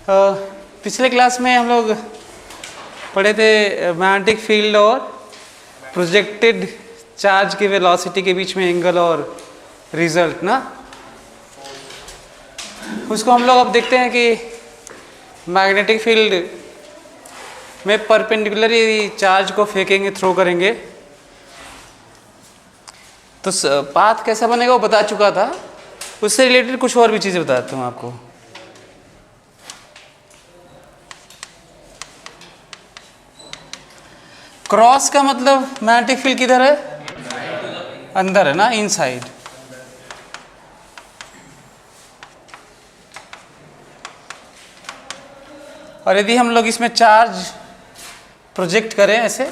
पिछले क्लास में हम लोग पढ़े थे मैग्नेटिक फील्ड और प्रोजेक्टेड चार्ज की वेलोसिटी के बीच में एंगल और रिजल्ट ना, उसको हम लोग अब देखते हैं कि मैग्नेटिक फील्ड में परपेंडिकुलर चार्ज को फेंकेंगे, थ्रो करेंगे तो पाथ कैसा बनेगा वो बता चुका था। उससे रिलेटेड कुछ और भी चीज़ें बताता हूँ आपको। क्रॉस का मतलब मैग्नेटिक फील्ड किधर है? अंदर है ना, इनसाइड। और यदि हम लोग इसमें चार्ज प्रोजेक्ट करें, ऐसे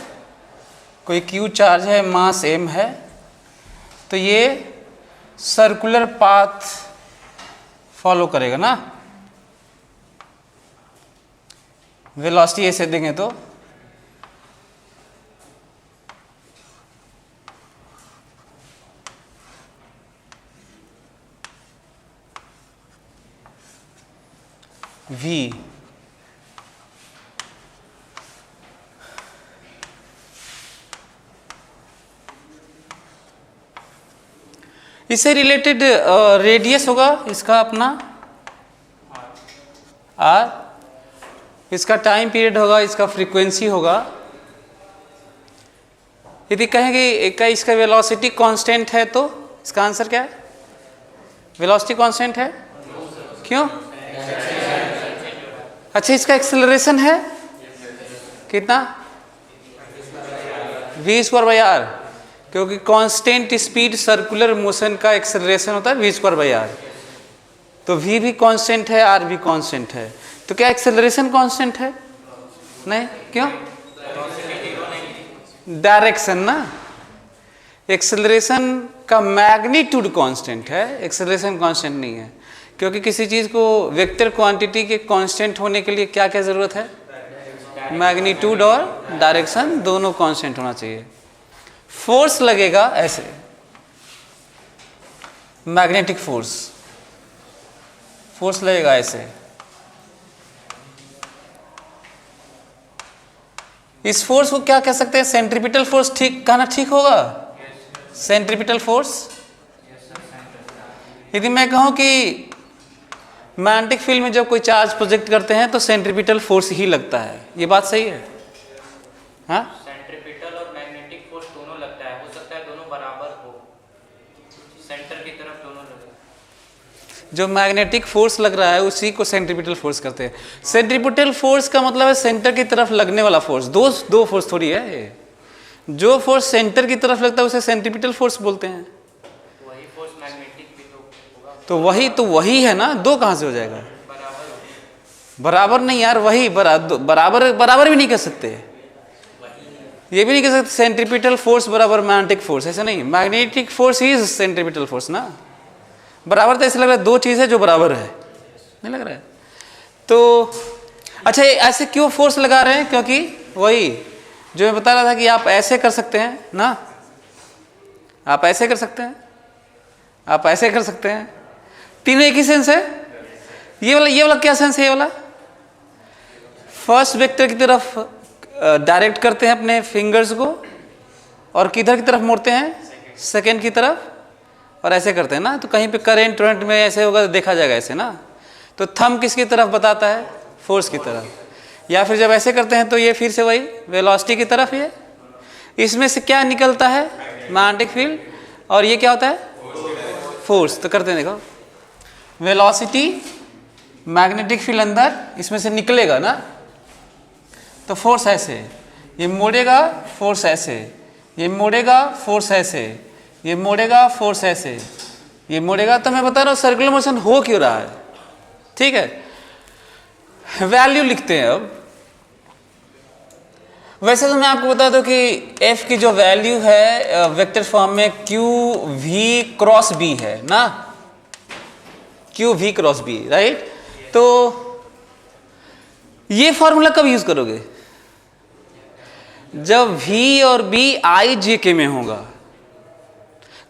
कोई क्यू चार्ज है, मास m है, तो ये सर्कुलर पाथ फॉलो करेगा ना। वेलोसिटी ऐसे देंगे तो v, इससे रिलेटेड रेडियस होगा इसका अपना r, इसका टाइम पीरियड होगा, इसका फ्रीक्वेंसी होगा। यदि कहेंगे इसका वेलोसिटी कांस्टेंट है तो इसका आंसर क्या है? वेलोसिटी कांस्टेंट है। क्यों? अच्छा, इसका एक्सेलरेशन है कितना? v²/r, क्योंकि कांस्टेंट स्पीड सर्कुलर मोशन का एक्सेलरेशन होता है v²/r। तो v भी कांस्टेंट है, r भी कांस्टेंट है, तो क्या एक्सेलरेशन कांस्टेंट है? नहीं। क्यों? डायरेक्शन ना, एक्सेलरेशन का मैग्नीट्यूड कांस्टेंट है, एक्सेलरेशन कांस्टेंट नहीं है। क्योंकि किसी चीज़ को वेक्टर क्वांटिटी के कांस्टेंट होने के लिए क्या क्या ज़रूरत है? मैग्नीट्यूड और डायरेक्शन दोनों कांस्टेंट होना चाहिए। फोर्स लगेगा ऐसे, मैग्नेटिक फोर्स लगेगा ऐसे। इस फोर्स को क्या कह सकते हैं? Centripetal force. ठीक कहना ठीक होगा? Centripetal force. यदि मैं कहूं कि मैग्नेटिक फील्ड में जब कोई चार्ज प्रोजेक्ट करते हैं तो सेंट्रीपिटल फोर्स ही लगता है, ये बात सही है? हाँ, सेंट्रीपिटल और मैग्नेटिक फोर्स दोनों लगता है। हो सकता है दोनों बराबर हो, सेंटर की तरफ दोनों लगे। जो मैग्नेटिक फोर्स लग रहा है उसी को सेंट्रीपिटल फोर्स करते हैं। सेंट्रीपिटल फोर्स का मतलब है सेंटर की तरफ लगने वाला फोर्स। दो फोर्स थोड़ी है ये। जो फोर्स सेंटर की तरफ लगता है उसे सेंट्रीपिटल फोर्स बोलते हैं। वही फोर्स मैग्नेटिक भी तो होगा। तो वही है ना, दो कहाँ से हो जाएगा? बराबर नहीं यार, वही बराबर भी नहीं कर सकते, ये भी नहीं कह सकते सेंट्रीपिटल फोर्स बराबर मैग्नेटिक फोर्स, ऐसा नहीं। मैग्नेटिक फोर्स ही सेंट्रीपिटल फोर्स ना। बराबर तो ऐसा लग रहा है दो चीज़ है जो बराबर है, नहीं लग रहा है? तो अच्छा, ऐसे क्यों फोर्स लगा रहे हैं? क्योंकि वही जो मैं बता रहा था कि आप ऐसे कर सकते हैं ना, आप ऐसे कर सकते हैं, आप ऐसे कर सकते हैं, तीनों एक ही सेंस है। ये वाला क्या सेंस है? ये वाला फर्स्ट वेक्टर की तरफ डायरेक्ट करते हैं अपने फिंगर्स को, और किधर की तरफ मोड़ते हैं? सेकेंड की तरफ, और ऐसे करते हैं ना। तो कहीं पे करंट में ऐसे होगा तो देखा जाएगा ऐसे ना। तो थंब किसकी तरफ बताता है? फोर्स की तरफ। या फिर जब ऐसे करते हैं तो ये फिर से वही वेलोसिटी की तरफ। ये इसमें से क्या निकलता है? Magnetic field. और ये क्या होता है? फोर्स। तो करते हैं, देखो, वेलोसिटी, मैग्नेटिक फील्ड अंदर, इसमें से निकलेगा ना, तो फोर्स ऐसे, ये मोड़ेगा, फोर्स ऐसे, ये मोड़ेगा, फोर्स ऐसे, ये मोड़ेगा, फोर्स ऐसे, ये मोड़ेगा। तो मैं बता रहा हूँ सर्कुलर मोशन हो क्यों रहा है। ठीक है, वैल्यू लिखते हैं अब। वैसे तो मैं आपको बता दूं कि f की जो वैल्यू है वेक्टर फॉर्म में QV×B है ना, QV×B, राइट? तो ये फॉर्मूला कब यूज करोगे? जब V और B IJK में होगा।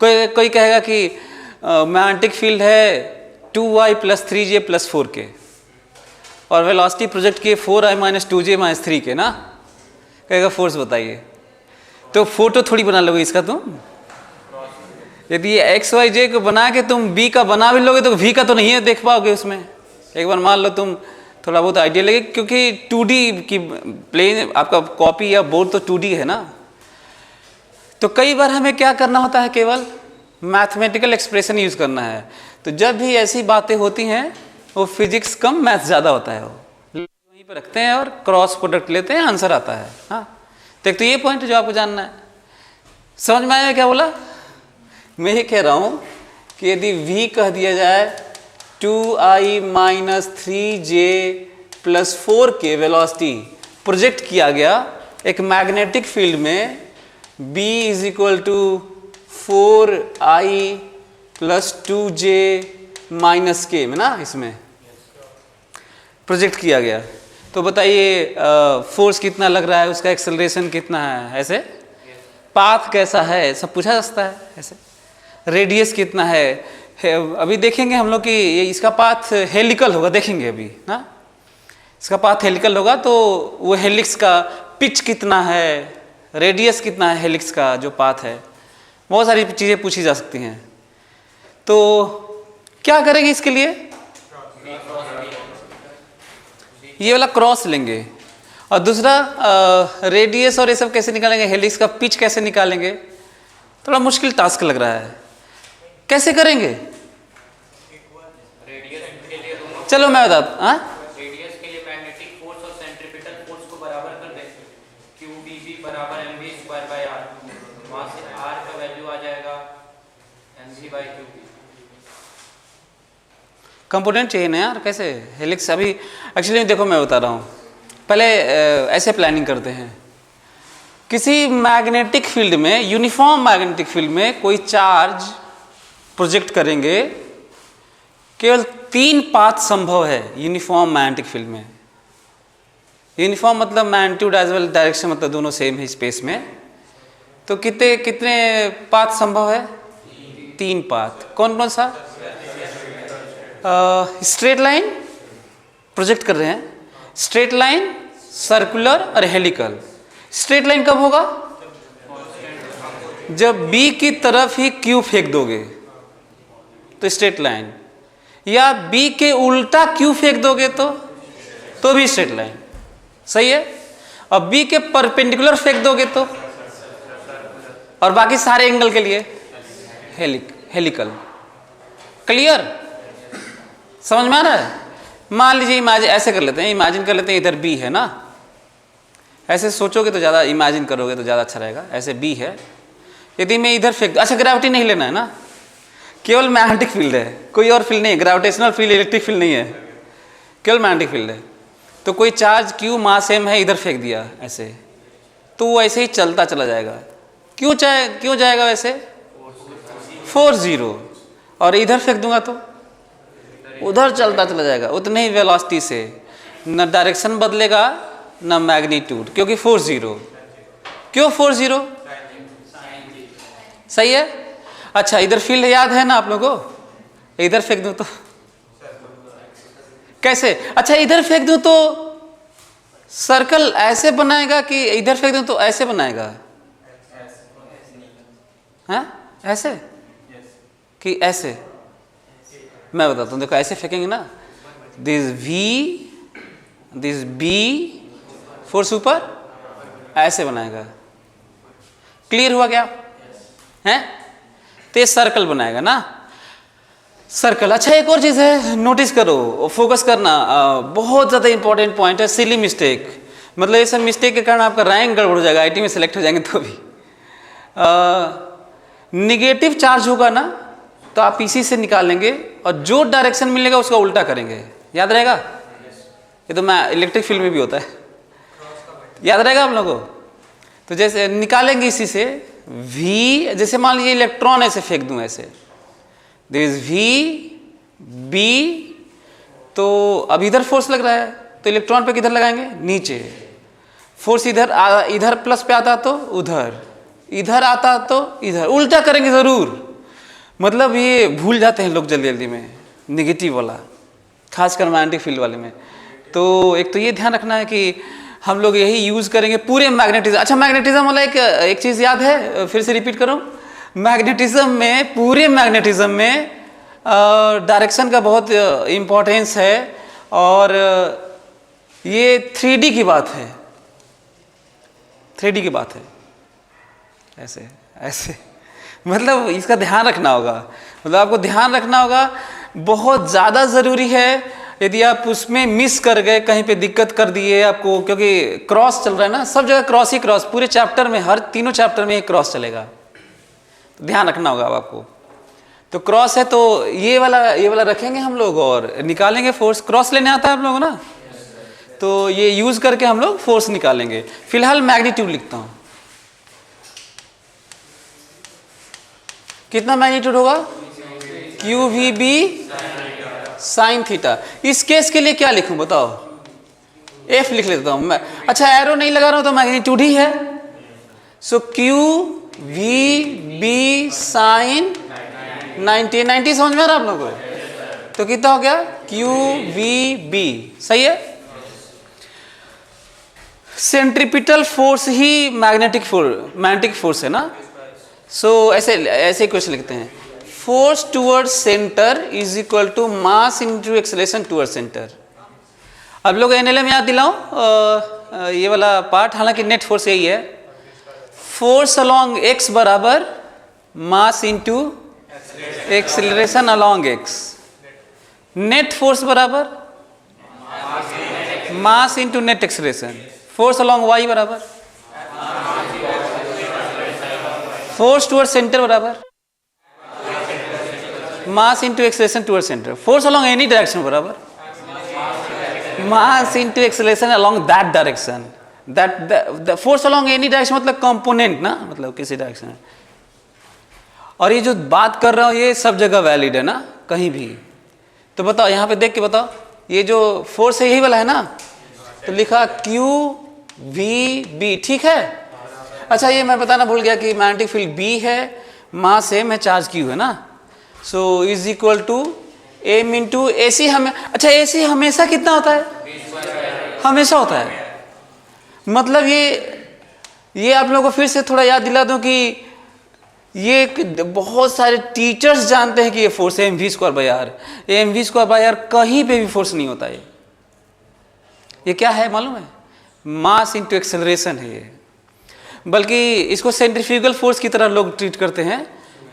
कोई कहेगा कि मैग्नेटिक फील्ड है 2y + 3j + 4k, और वेलोसिटी प्रोजेक्ट किए 4i माइनस 2j माइनस 3 के ना, कहेगा फोर्स बताइए, तो फोटो थोड़ी बना लोगे इसका तुम। यदि एक्स वाई जे को बना के तुम बी का बना भी लोगे तो वी का तो नहीं है देख पाओगे उसमें। एक बार मान लो तुम थोड़ा बहुत आइडिया लगे, क्योंकि 2D की प्लेन आपका कॉपी या बोर्ड तो 2D है ना, तो कई बार हमें क्या करना होता है, केवल मैथमेटिकल एक्सप्रेशन यूज करना है। तो जब भी ऐसी बातें होती हैं वो फिजिक्स कम मैथ ज़्यादा होता है, वो वहीं पर रखते हैं और क्रॉस प्रोडक्ट लेते हैं, आंसर आता है। हाँ, तो एक तो ये पॉइंट जो आपको जानना है। समझ में आया क्या बोला? मैं ये कह रहा हूँ कि यदि v कह दिया जाए 2i माइनस 3j प्लस 4 के वेलोसिटी प्रोजेक्ट किया गया एक मैग्नेटिक फील्ड में, b is equal to 4i plus 2j minus K में ना, इसमें प्रोजेक्ट किया गया, तो बताइए फोर्स कितना लग रहा है, उसका एक्सेलरेशन कितना है, ऐसे पाथ कैसा है, सब पूछा जा सकता है ऐसे, रेडियस कितना है अभी देखेंगे हम लोग कि ये इसका पाथ हेलिकल होगा, देखेंगे अभी ना, इसका पाथ हेलिकल होगा तो वो हेलिक्स का पिच कितना है, रेडियस कितना है हेलिक्स का जो पाथ है, बहुत सारी चीज़ें पूछी जा सकती हैं। तो क्या करेंगे इसके लिए, ये वाला क्रॉस लेंगे, और दूसरा रेडियस और ये सब कैसे निकालेंगे, हेलिक्स का पिच कैसे निकालेंगे, थोड़ा मुश्किल टास्क लग रहा है, कैसे करेंगे? चलो मैं बताता, हाँ रेडियस के लिए मैग्नेटिक फोर्स और सेंट्रीपिटल फोर्स को बराबर कर दें, QDB बराबर mv स्क्वायर बाय r, वहाँ से r का वैल्यू आ जाएगा mv बाय QB। कंपोनेंट चाहिए ना यार, कैसे हेलिक्स, अभी एक्चुअली देखो मैं बता रहा हूँ, पहले ऐसे प्लानिंग करते हैं, किसी मैग्नेटिक फील्ड में, यूनिफॉर्म मैग्नेटिक फील्ड में कोई चार्ज प्रोजेक्ट करेंगे, केवल 3 पाथ संभव है यूनिफॉर्म मैग्नेटिक फील्ड में। यूनिफॉर्म मतलब मैग्नीट्यूड एज वेल डायरेक्शन, मतलब दोनों सेम है स्पेस में, तो कितने कितने पाथ संभव है? 3 पाथ। कौन कौन सा? स्ट्रेट लाइन प्रोजेक्ट कर रहे हैं, स्ट्रेट लाइन, सर्कुलर और हेलिकल। स्ट्रेट लाइन कब होगा? जब बी की तरफ ही क्यू फेंक दोगे तो स्ट्रेट लाइन, या बी के उल्टा क्यू फेंक दोगे तो भी स्ट्रेट लाइन, सही है। और बी के परपेंडिकुलर फेंक दोगे तो, और बाकी सारे एंगल के लिए हेलिकल। क्लियर? समझ में आ रहा है? मान लीजिए इमेजिन ऐसे कर लेते हैं, इमेजिन कर लेते हैं इधर बी है ना, ऐसे सोचोगे तो ज़्यादा, इमेजिन करोगे तो ज़्यादा अच्छा रहेगा। ऐसे बी है, यदि मैं इधर फेंक, अच्छा ग्रेविटी नहीं लेना है ना, केवल मैग्नेटिक फील्ड है, कोई और फील्ड नहीं है, ग्रेविटेशनल फील्ड, इलेक्ट्रिक फील्ड नहीं है, केवल मैग्नेटिक फील्ड है। तो कोई चार्ज क्यू मास m है, इधर फेंक दिया ऐसे, तो वो ऐसे ही चलता चला जाएगा। क्यों जाएगा वैसे? फोर्स 0, और इधर फेंक दूंगा तो उधर चलता चला जाएगा उतने ही वेलोसिटी से, न डायरेक्शन बदलेगा न मैग्नीट्यूड, क्योंकि फोर्स 0। क्यों फोर्स 0? सही है। अच्छा इधर फील्ड याद है ना आप लोगों को, इधर फेंक दूं तो कैसे? अच्छा इधर फेंक दूं तो सर्कल ऐसे बनाएगा कि इधर फेंक दूं तो ऐसे बनाएगा? हाँ ऐसे कि ऐसे? मैं बताता हूं, देखो ऐसे फेंकेंगे ना, this V, this B, force ऊपर ऐसे बनाएगा। क्लियर हुआ क्या? हैं? तो ये सर्कल बनाएगा ना, सर्कल। अच्छा एक और चीज है, नोटिस करो, फोकस करना, बहुत ज़्यादा इंपॉर्टेंट पॉइंट है, सिली मिस्टेक। मतलब ये सब मिस्टेक के कारण आपका रैंक गड़बड़ हो जाएगा, IT में सेलेक्ट हो जाएंगे तो भी। निगेटिव चार्ज होगा ना तो आप इसी से निकालेंगे, और जो डायरेक्शन मिलेगा उसका उल्टा करेंगे, याद रहेगा? ये तो मैं इलेक्ट्रिक फील्ड में भी होता है, याद रहेगा आप लोगों को? तो जैसे निकालेंगे इसी से, V, जैसे मान लीजिए इलेक्ट्रॉन ऐसे फेंक दूं ऐसे, दिस V B, तो अब इधर फोर्स लग रहा है तो इलेक्ट्रॉन पे किधर लगाएंगे? नीचे। फोर्स इधर प्लस पे आता तो उधर, इधर आता तो इधर, उल्टा करेंगे जरूर। मतलब ये भूल जाते हैं लोग जल्दी जल्दी में, निगेटिव वाला, खासकर मैग्नेटिक फील्ड वाले में। तो एक तो ये ध्यान रखना है कि हम लोग यही यूज़ करेंगे पूरे मैग्नेटिज्म। अच्छा, मैग्नेटिज्म वाला एक चीज़ याद है, फिर से रिपीट करूँ। मैग्नेटिज्म में, पूरे मैग्नेटिज्म में डायरेक्शन का बहुत इम्पोर्टेंस है, और ये 3D की बात है, 3D की बात है। ऐसे ऐसे मतलब इसका ध्यान रखना होगा, मतलब आपको ध्यान रखना होगा, बहुत ज़्यादा ज़रूरी है। यदि आप उसमें मिस कर गए, कहीं पे दिक्कत कर दिए आपको, क्योंकि क्रॉस चल रहा है ना, सब जगह क्रॉस ही क्रॉस, पूरे चैप्टर में, हर तीनों चैप्टर में एक क्रॉस चलेगा, तो ध्यान रखना होगा आपको। तो क्रॉस है तो ये वाला रखेंगे हम लोग और निकालेंगे फोर्स। क्रॉस लेने आता है आप लोगों ना, तो ये यूज़ करके हम लोग फोर्स निकालेंगे। फिलहाल मैग्नीट्यूड लिखता हूँ। कितना मैग्नीट्यूड होगा? Q we B sine theta. इस केस के लिए क्या लिखूं बताओ? एफ लिख लेता हूं मैं। अच्छा, एरो नहीं लगा रहा हूं तो मैग्नीट्यूड ही है। सो क्यू वी बी साइन 90 समझ में आ रहा आप लोगों को? तो कितना हो गया? Q we B. सही है। सेंट्रीपिटल फोर्स ही मैग्नेटिक फोर्स है ना। सो ऐसे क्वेश्चन लिखते हैं, force towards centre is equal to mass into acceleration towards centre. अब लोग एनएलएम याद दिलाओ ये वाला पार्ट, हालांकि नेट फोर्स यही है। फोर्स अलोंग एक्स बराबर mass into acceleration along x. Net force बराबर mass into net acceleration. Force along y बराबर फोर्स टूवर्ड्स सेंटर बराबर mass into acceleration towards centre. Force along any direction बराबर mass into acceleration along that direction. That force along any direction मतलब component ना, मतलब किसी direction. और ये जो बात कर रहा हूँ ये सब जगह वैलिड है ना, कहीं भी। तो बताओ, यहाँ पे देख के बताओ, ये जो फोर्स है यही वाला है ना, तो लिखा क्यू वी बी, ठीक है। अच्छा, ये मैं बताना भूल गया कि मैग्नेटिक फील्ड बी है, मास है, में चार्ज क्यू है ना। So is equal to m into a c. अच्छा, ए सी हमेशा कितना होता है? हमेशा होता है। मतलब ये आप लोगों को फिर से थोड़ा याद दिला दूं कि ये बहुत सारे टीचर्स जानते हैं कि ये फोर्स है mv²/r। mv²/r कहीं पे भी फोर्स नहीं होता। ये क्या है मालूम है? मास इंटू एक्सेलरेशन है ये। बल्कि इसको सेंट्रीफ्यूगल फोर्स की तरह लोग ट्रीट करते हैं,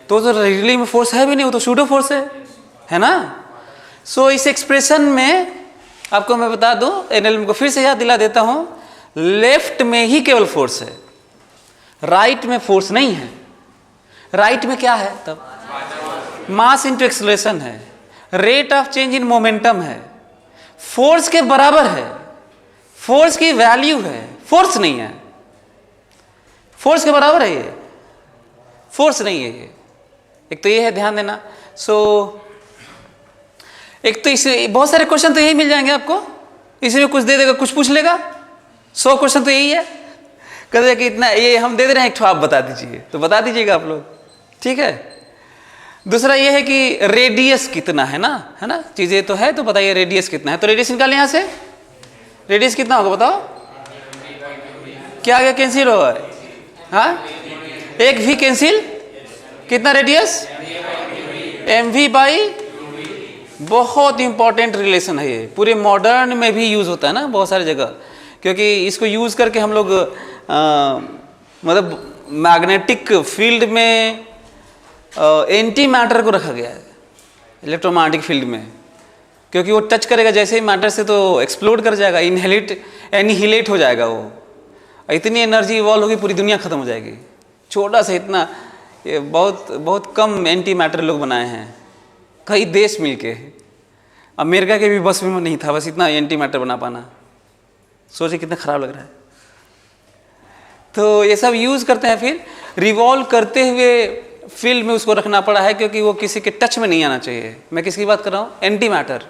तो रियली में फोर्स है भी नहीं, वो तो सूडो फोर्स है ना। सो इस एक्सप्रेशन में आपको मैं बता दूं, एनएलएम को फिर से याद दिला देता हूं, लेफ्ट में ही केवल फोर्स है, राइट में फोर्स नहीं है। राइट में क्या है तब? मास इंटू एक्सेलरेशन है, rate of change in momentum है, फोर्स के बराबर है, फोर्स की वैल्यू है, फोर्स नहीं है। फोर्स के बराबर है ये, फोर्स नहीं है ये। एक तो ये है, ध्यान देना। सो एक तो इसे बहुत सारे क्वेश्चन तो यही मिल जाएंगे आपको, इसी में कुछ दे देगा, कुछ पूछ लेगा। 100 क्वेश्चन तो यही है, कहते कि इतना ये हम दे दे रहे हैं, एक आप बता दीजिए, तो बता दीजिएगा आप लोग, ठीक है। दूसरा ये है कि रेडियस कितना है ना, है ना, चीजें तो है, तो बताइए रेडियस कितना है। तो रेडियस निकालें यहाँ से, रेडियस कितना होगा बताओ? क्या आगे कैंसिल होगा? हाँ, एक भी कैंसिल, कितना रेडियस? mv by. बहुत इंपॉर्टेंट रिलेशन है ये, पूरे मॉडर्न में भी यूज होता है ना बहुत सारी जगह, क्योंकि इसको यूज करके हम लोग मतलब मैग्नेटिक फील्ड में एंटी मैटर को रखा गया है इलेक्ट्रोमैग्नेटिक फील्ड में, क्योंकि वो टच करेगा जैसे ही मैटर से तो एक्सप्लोड कर जाएगा, एनिहिलेट हो जाएगा। वो इतनी एनर्जी इवॉल्व होगी, पूरी दुनिया खत्म हो जाएगी। छोटा सा इतना, ये बहुत कम एंटी मैटर लोग बनाए हैं, कई देश मिलके। अमेरिका के भी बस में नहीं था बस इतना एंटी मैटर बना पाना। सोचिए कितना खराब लग रहा है। तो ये सब यूज करते हैं, फिर रिवॉल्व करते हुए फील्ड में उसको रखना पड़ा है, क्योंकि वो किसी के टच में नहीं आना चाहिए। मैं किसकी बात कर रहा हूँ? Anti matter.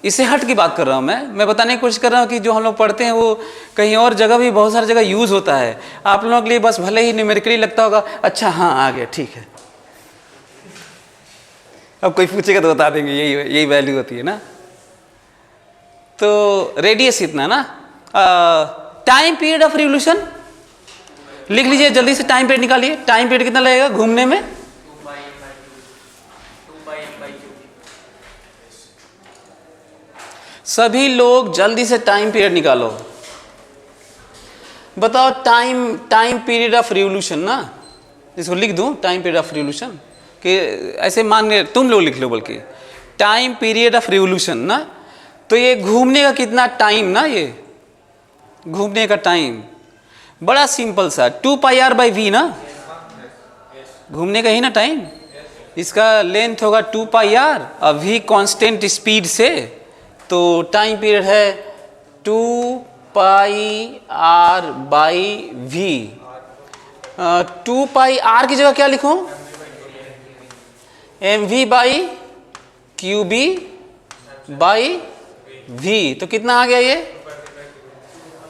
इससे हट की बात कर रहा हूँ मैं बताने की कोशिश कर रहा हूँ कि जो हम लोग पढ़ते हैं वो कहीं और जगह भी बहुत सारी जगह यूज होता है। आप लोगों के लिए बस भले ही न्यूमेरिकली लगता होगा, अच्छा हाँ आ गया, ठीक है। अब कोई पूछेगा तो बता देंगे, यही वैल्यू होती है ना। तो रेडियस इतना ना। टाइम पीरियड ऑफ रिवोल्यूशन लिख लीजिए जल्दी से, टाइम पीरियड निकालिए। टाइम पीरियड कितना लगेगा घूमने में? 2πm/2 सभी लोग जल्दी से टाइम पीरियड निकालो। बताओ टाइम पीरियड ऑफ रिवोल्यूशन ना, इसको लिख दूं टाइम पीरियड ऑफ रिवोल्यूशन, कि ऐसे मान के तुम लोग लिख लो, बल्कि टाइम पीरियड ऑफ रिवोल्यूशन ना, तो ये घूमने का कितना टाइम ना, ये घूमने का टाइम बड़ा सिंपल सा 2πr/v ना, घूमने का ही ना टाइम। इसका लेंथ होगा 2πr और v कांस्टेंट स्पीड से, तो टाइम पीरियड है 2πr/v। 2πr की जगह क्या लिखूं? mv/qb/v। तो कितना आ गया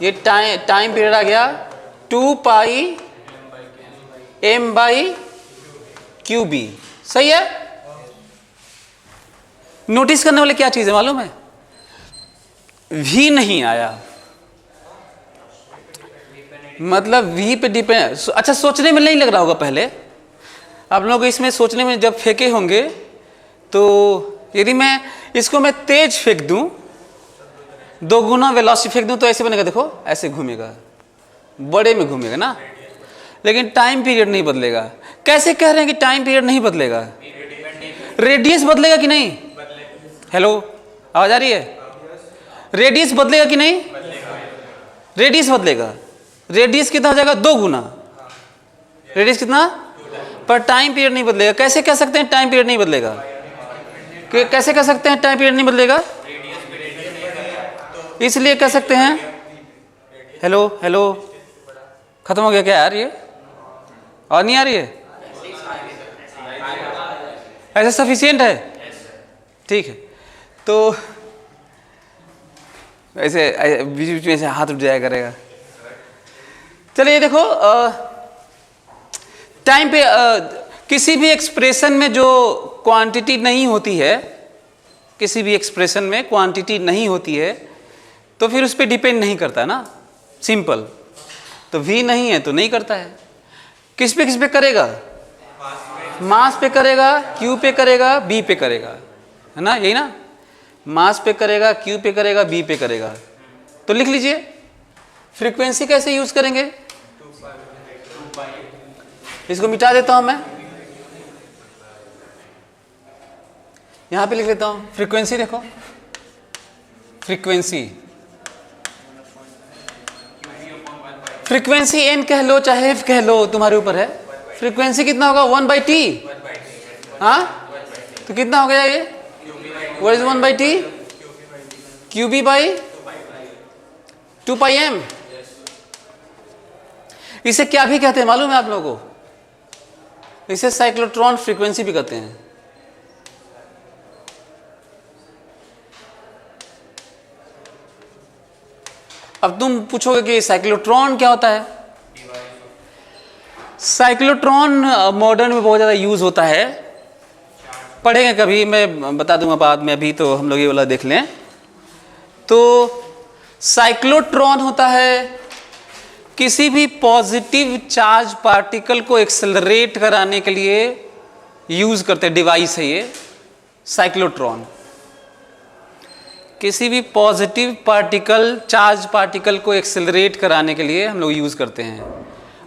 ये टाइम पीरियड आ गया 2πm/qb। सही है। नोटिस करने वाले क्या चीज है मालूम है? v नहीं आया, मतलब v पे डिपेंड। अच्छा, सोचने में नहीं लग रहा होगा पहले आप लोग, इसमें सोचने में जब फेंके होंगे तो यदि मैं इसको तेज फेंक दूं, 2 गुना वेलोसिटी फेंक दूं, तो ऐसे बनेगा, देखो ऐसे घूमेगा, बड़े में घूमेगा ना, लेकिन टाइम पीरियड नहीं बदलेगा। कैसे कह रहे हैं कि टाइम पीरियड नहीं बदलेगा? रेडियस बदलेगा कि नहीं? हेलो, आवाज आ रही है? रेडियस बदलेगा कि नहीं? रेडियस बदलेगा। रेडियस कितना हो जाएगा? 2 गुना। रेडियस कितना? पर टाइम पीरियड नहीं बदलेगा। कैसे कह सकते हैं टाइम पीरियड नहीं बदलेगा? कैसे कह सकते हैं टाइम पीरियड नहीं बदलेगा? इसलिए कह सकते हैं, हेलो हेलो, खत्म हो गया क्या यार ये? और नहीं आ रही है? ऐसा सफिशिएंट है? ठीक है। तो ऐसे बीच बीच में ऐसे हाथ उठ जाया करेगा। चलिए देखो, टाइम पे किसी भी एक्सप्रेशन में जो क्वांटिटी नहीं होती है, किसी भी एक्सप्रेशन में क्वांटिटी नहीं होती है, तो फिर उस पर डिपेंड नहीं करता ना, सिंपल। तो v नहीं है तो नहीं करता है। किस पे करेगा? मास पे करेगा, q पे करेगा, b पे करेगा, है ना, यही ना। मास पे करेगा, q पे करेगा, b पे करेगा। तो लिख लीजिए फ्रीक्वेंसी कैसे यूज करेंगे। इसको मिटा देता हूं मैं, यहां पे लिख लेता हूं फ्रीक्वेंसी। देखो फ्रीक्वेंसी n कह लो चाहे f कह लो, तुम्हारे ऊपर है। फ्रीक्वेंसी कितना होगा? 1/t। हाँ, तो कितना हो गया ये? What is 1/t? qb/2πm। इसे क्या भी कहते हैं मालूम है आप लोगों को? इसे साइक्लोट्रॉन फ्रीक्वेंसी भी कहते हैं। अब तुम पूछोगे कि साइक्लोट्रॉन क्या होता है? साइक्लोट्रॉन मॉडर्न में बहुत ज़्यादा यूज होता है, पढ़ेंगे कभी, मैं बता दूंगा बाद में, अभी तो हम लोग ये वाला देख लें। तो साइक्लोट्रॉन होता है किसी भी पॉजिटिव चार्ज पार्टिकल को एक्सेलरेट कराने के लिए यूज करते हैं, डिवाइस है ये साइक्लोट्रॉन। किसी भी पॉजिटिव चार्ज पार्टिकल को एक्सेलरेट कराने के लिए हम लोग यूज करते हैं।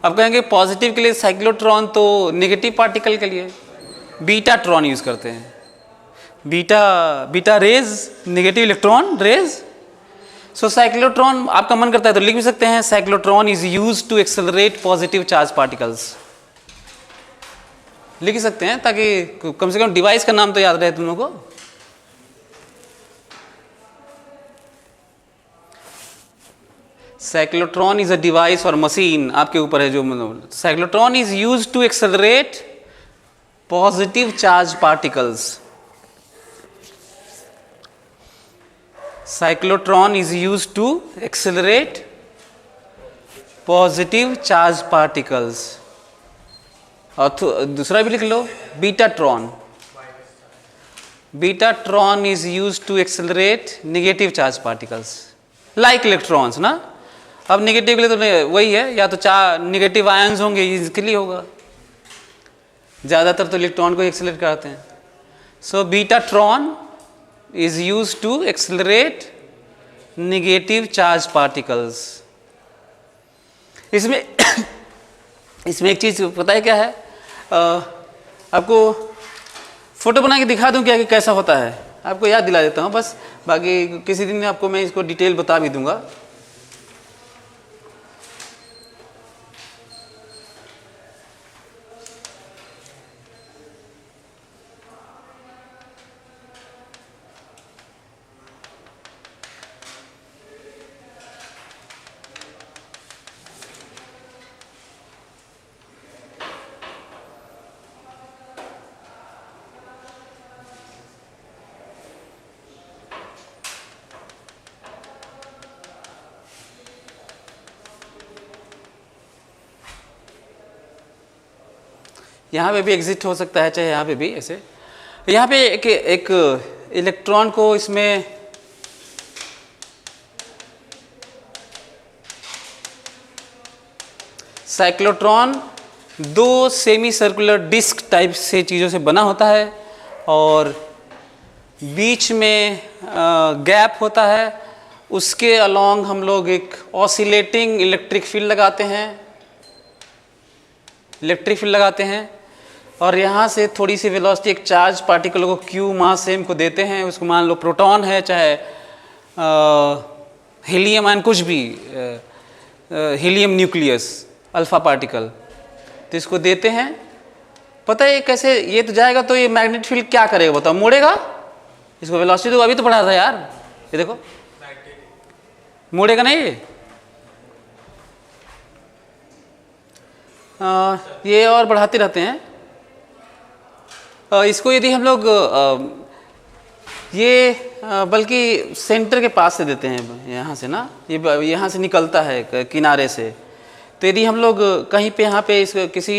अब कहेंगे पॉजिटिव के लिए साइक्लोट्रॉन, तो नेगेटिव पार्टिकल के लिए बीटाट्रॉन यूज करते हैं। Beta rays, negative electron rays. So cyclotron, आपका मन करता है तो लिख भी सकते हैं, cyclotron is used to accelerate positive charge particles. लिख ही सकते हैं ताकि कम से कम डिवाइस का नाम तो याद रहे तुम लोगों को। साइक्लोट्रॉन इज अ डिवाइस और मशीन, आपके ऊपर है जो। Cyclotron is used to accelerate positive charge particles. Cyclotron is used to accelerate positive charge particles. और दूसरा भी लिख लो, betatron. Betatron is use to accelerate negative charge particles like electrons ना। अब नेगेटिव के लिए तो वही है, या तो नेगेटिव आयंस होंगे, इसके लिए होगा, ज़्यादातर तो इलेक्ट्रॉन को एक्सेलरेट कराते हैं। So betatron is use to accelerate negative charge particles. इसमें इसमें एक चीज़ पता है क्या है, आपको फोटो बना के दिखा दूं क्या कि कैसा होता है, आपको याद दिला देता हूँ बस, बाकी किसी दिन आपको मैं इसको डिटेल बता भी दूंगा। यहाँ पे भी एग्जिट हो सकता है, चाहे यहाँ पे भी ऐसे। यहाँ पे एक इलेक्ट्रॉन को इसमें साइक्लोट्रॉन दो सेमी सर्कुलर डिस्क टाइप से चीज़ों से बना होता है और बीच में गैप होता है, उसके अलोंग हम लोग एक ऑसिलेटिंग इलेक्ट्रिक फील्ड लगाते हैं और यहाँ से थोड़ी सी वेलोसिटी एक चार्ज पार्टिकल को क्यू मास एम को देते हैं, उसको मान लो प्रोटॉन है चाहे हीलियम आयन कुछ भी, हीलियम न्यूक्लियस अल्फा पार्टिकल, तो इसको देते हैं। पता है कैसे ये तो जाएगा, तो ये मैग्नेटिक फील्ड क्या करेगा बताओ, मोड़ेगा इसको, वेलोसिटी तो अभी तो बढ़ा था यार, ये देखो मोड़ेगा नहीं ये और बढ़ाते रहते हैं। इसको यदि हम लोग बल्कि सेंटर के पास से देते हैं, यहाँ से ना, ये यहाँ से निकलता है किनारे से, तो यदि हम लोग कहीं पे यहाँ पे इस किसी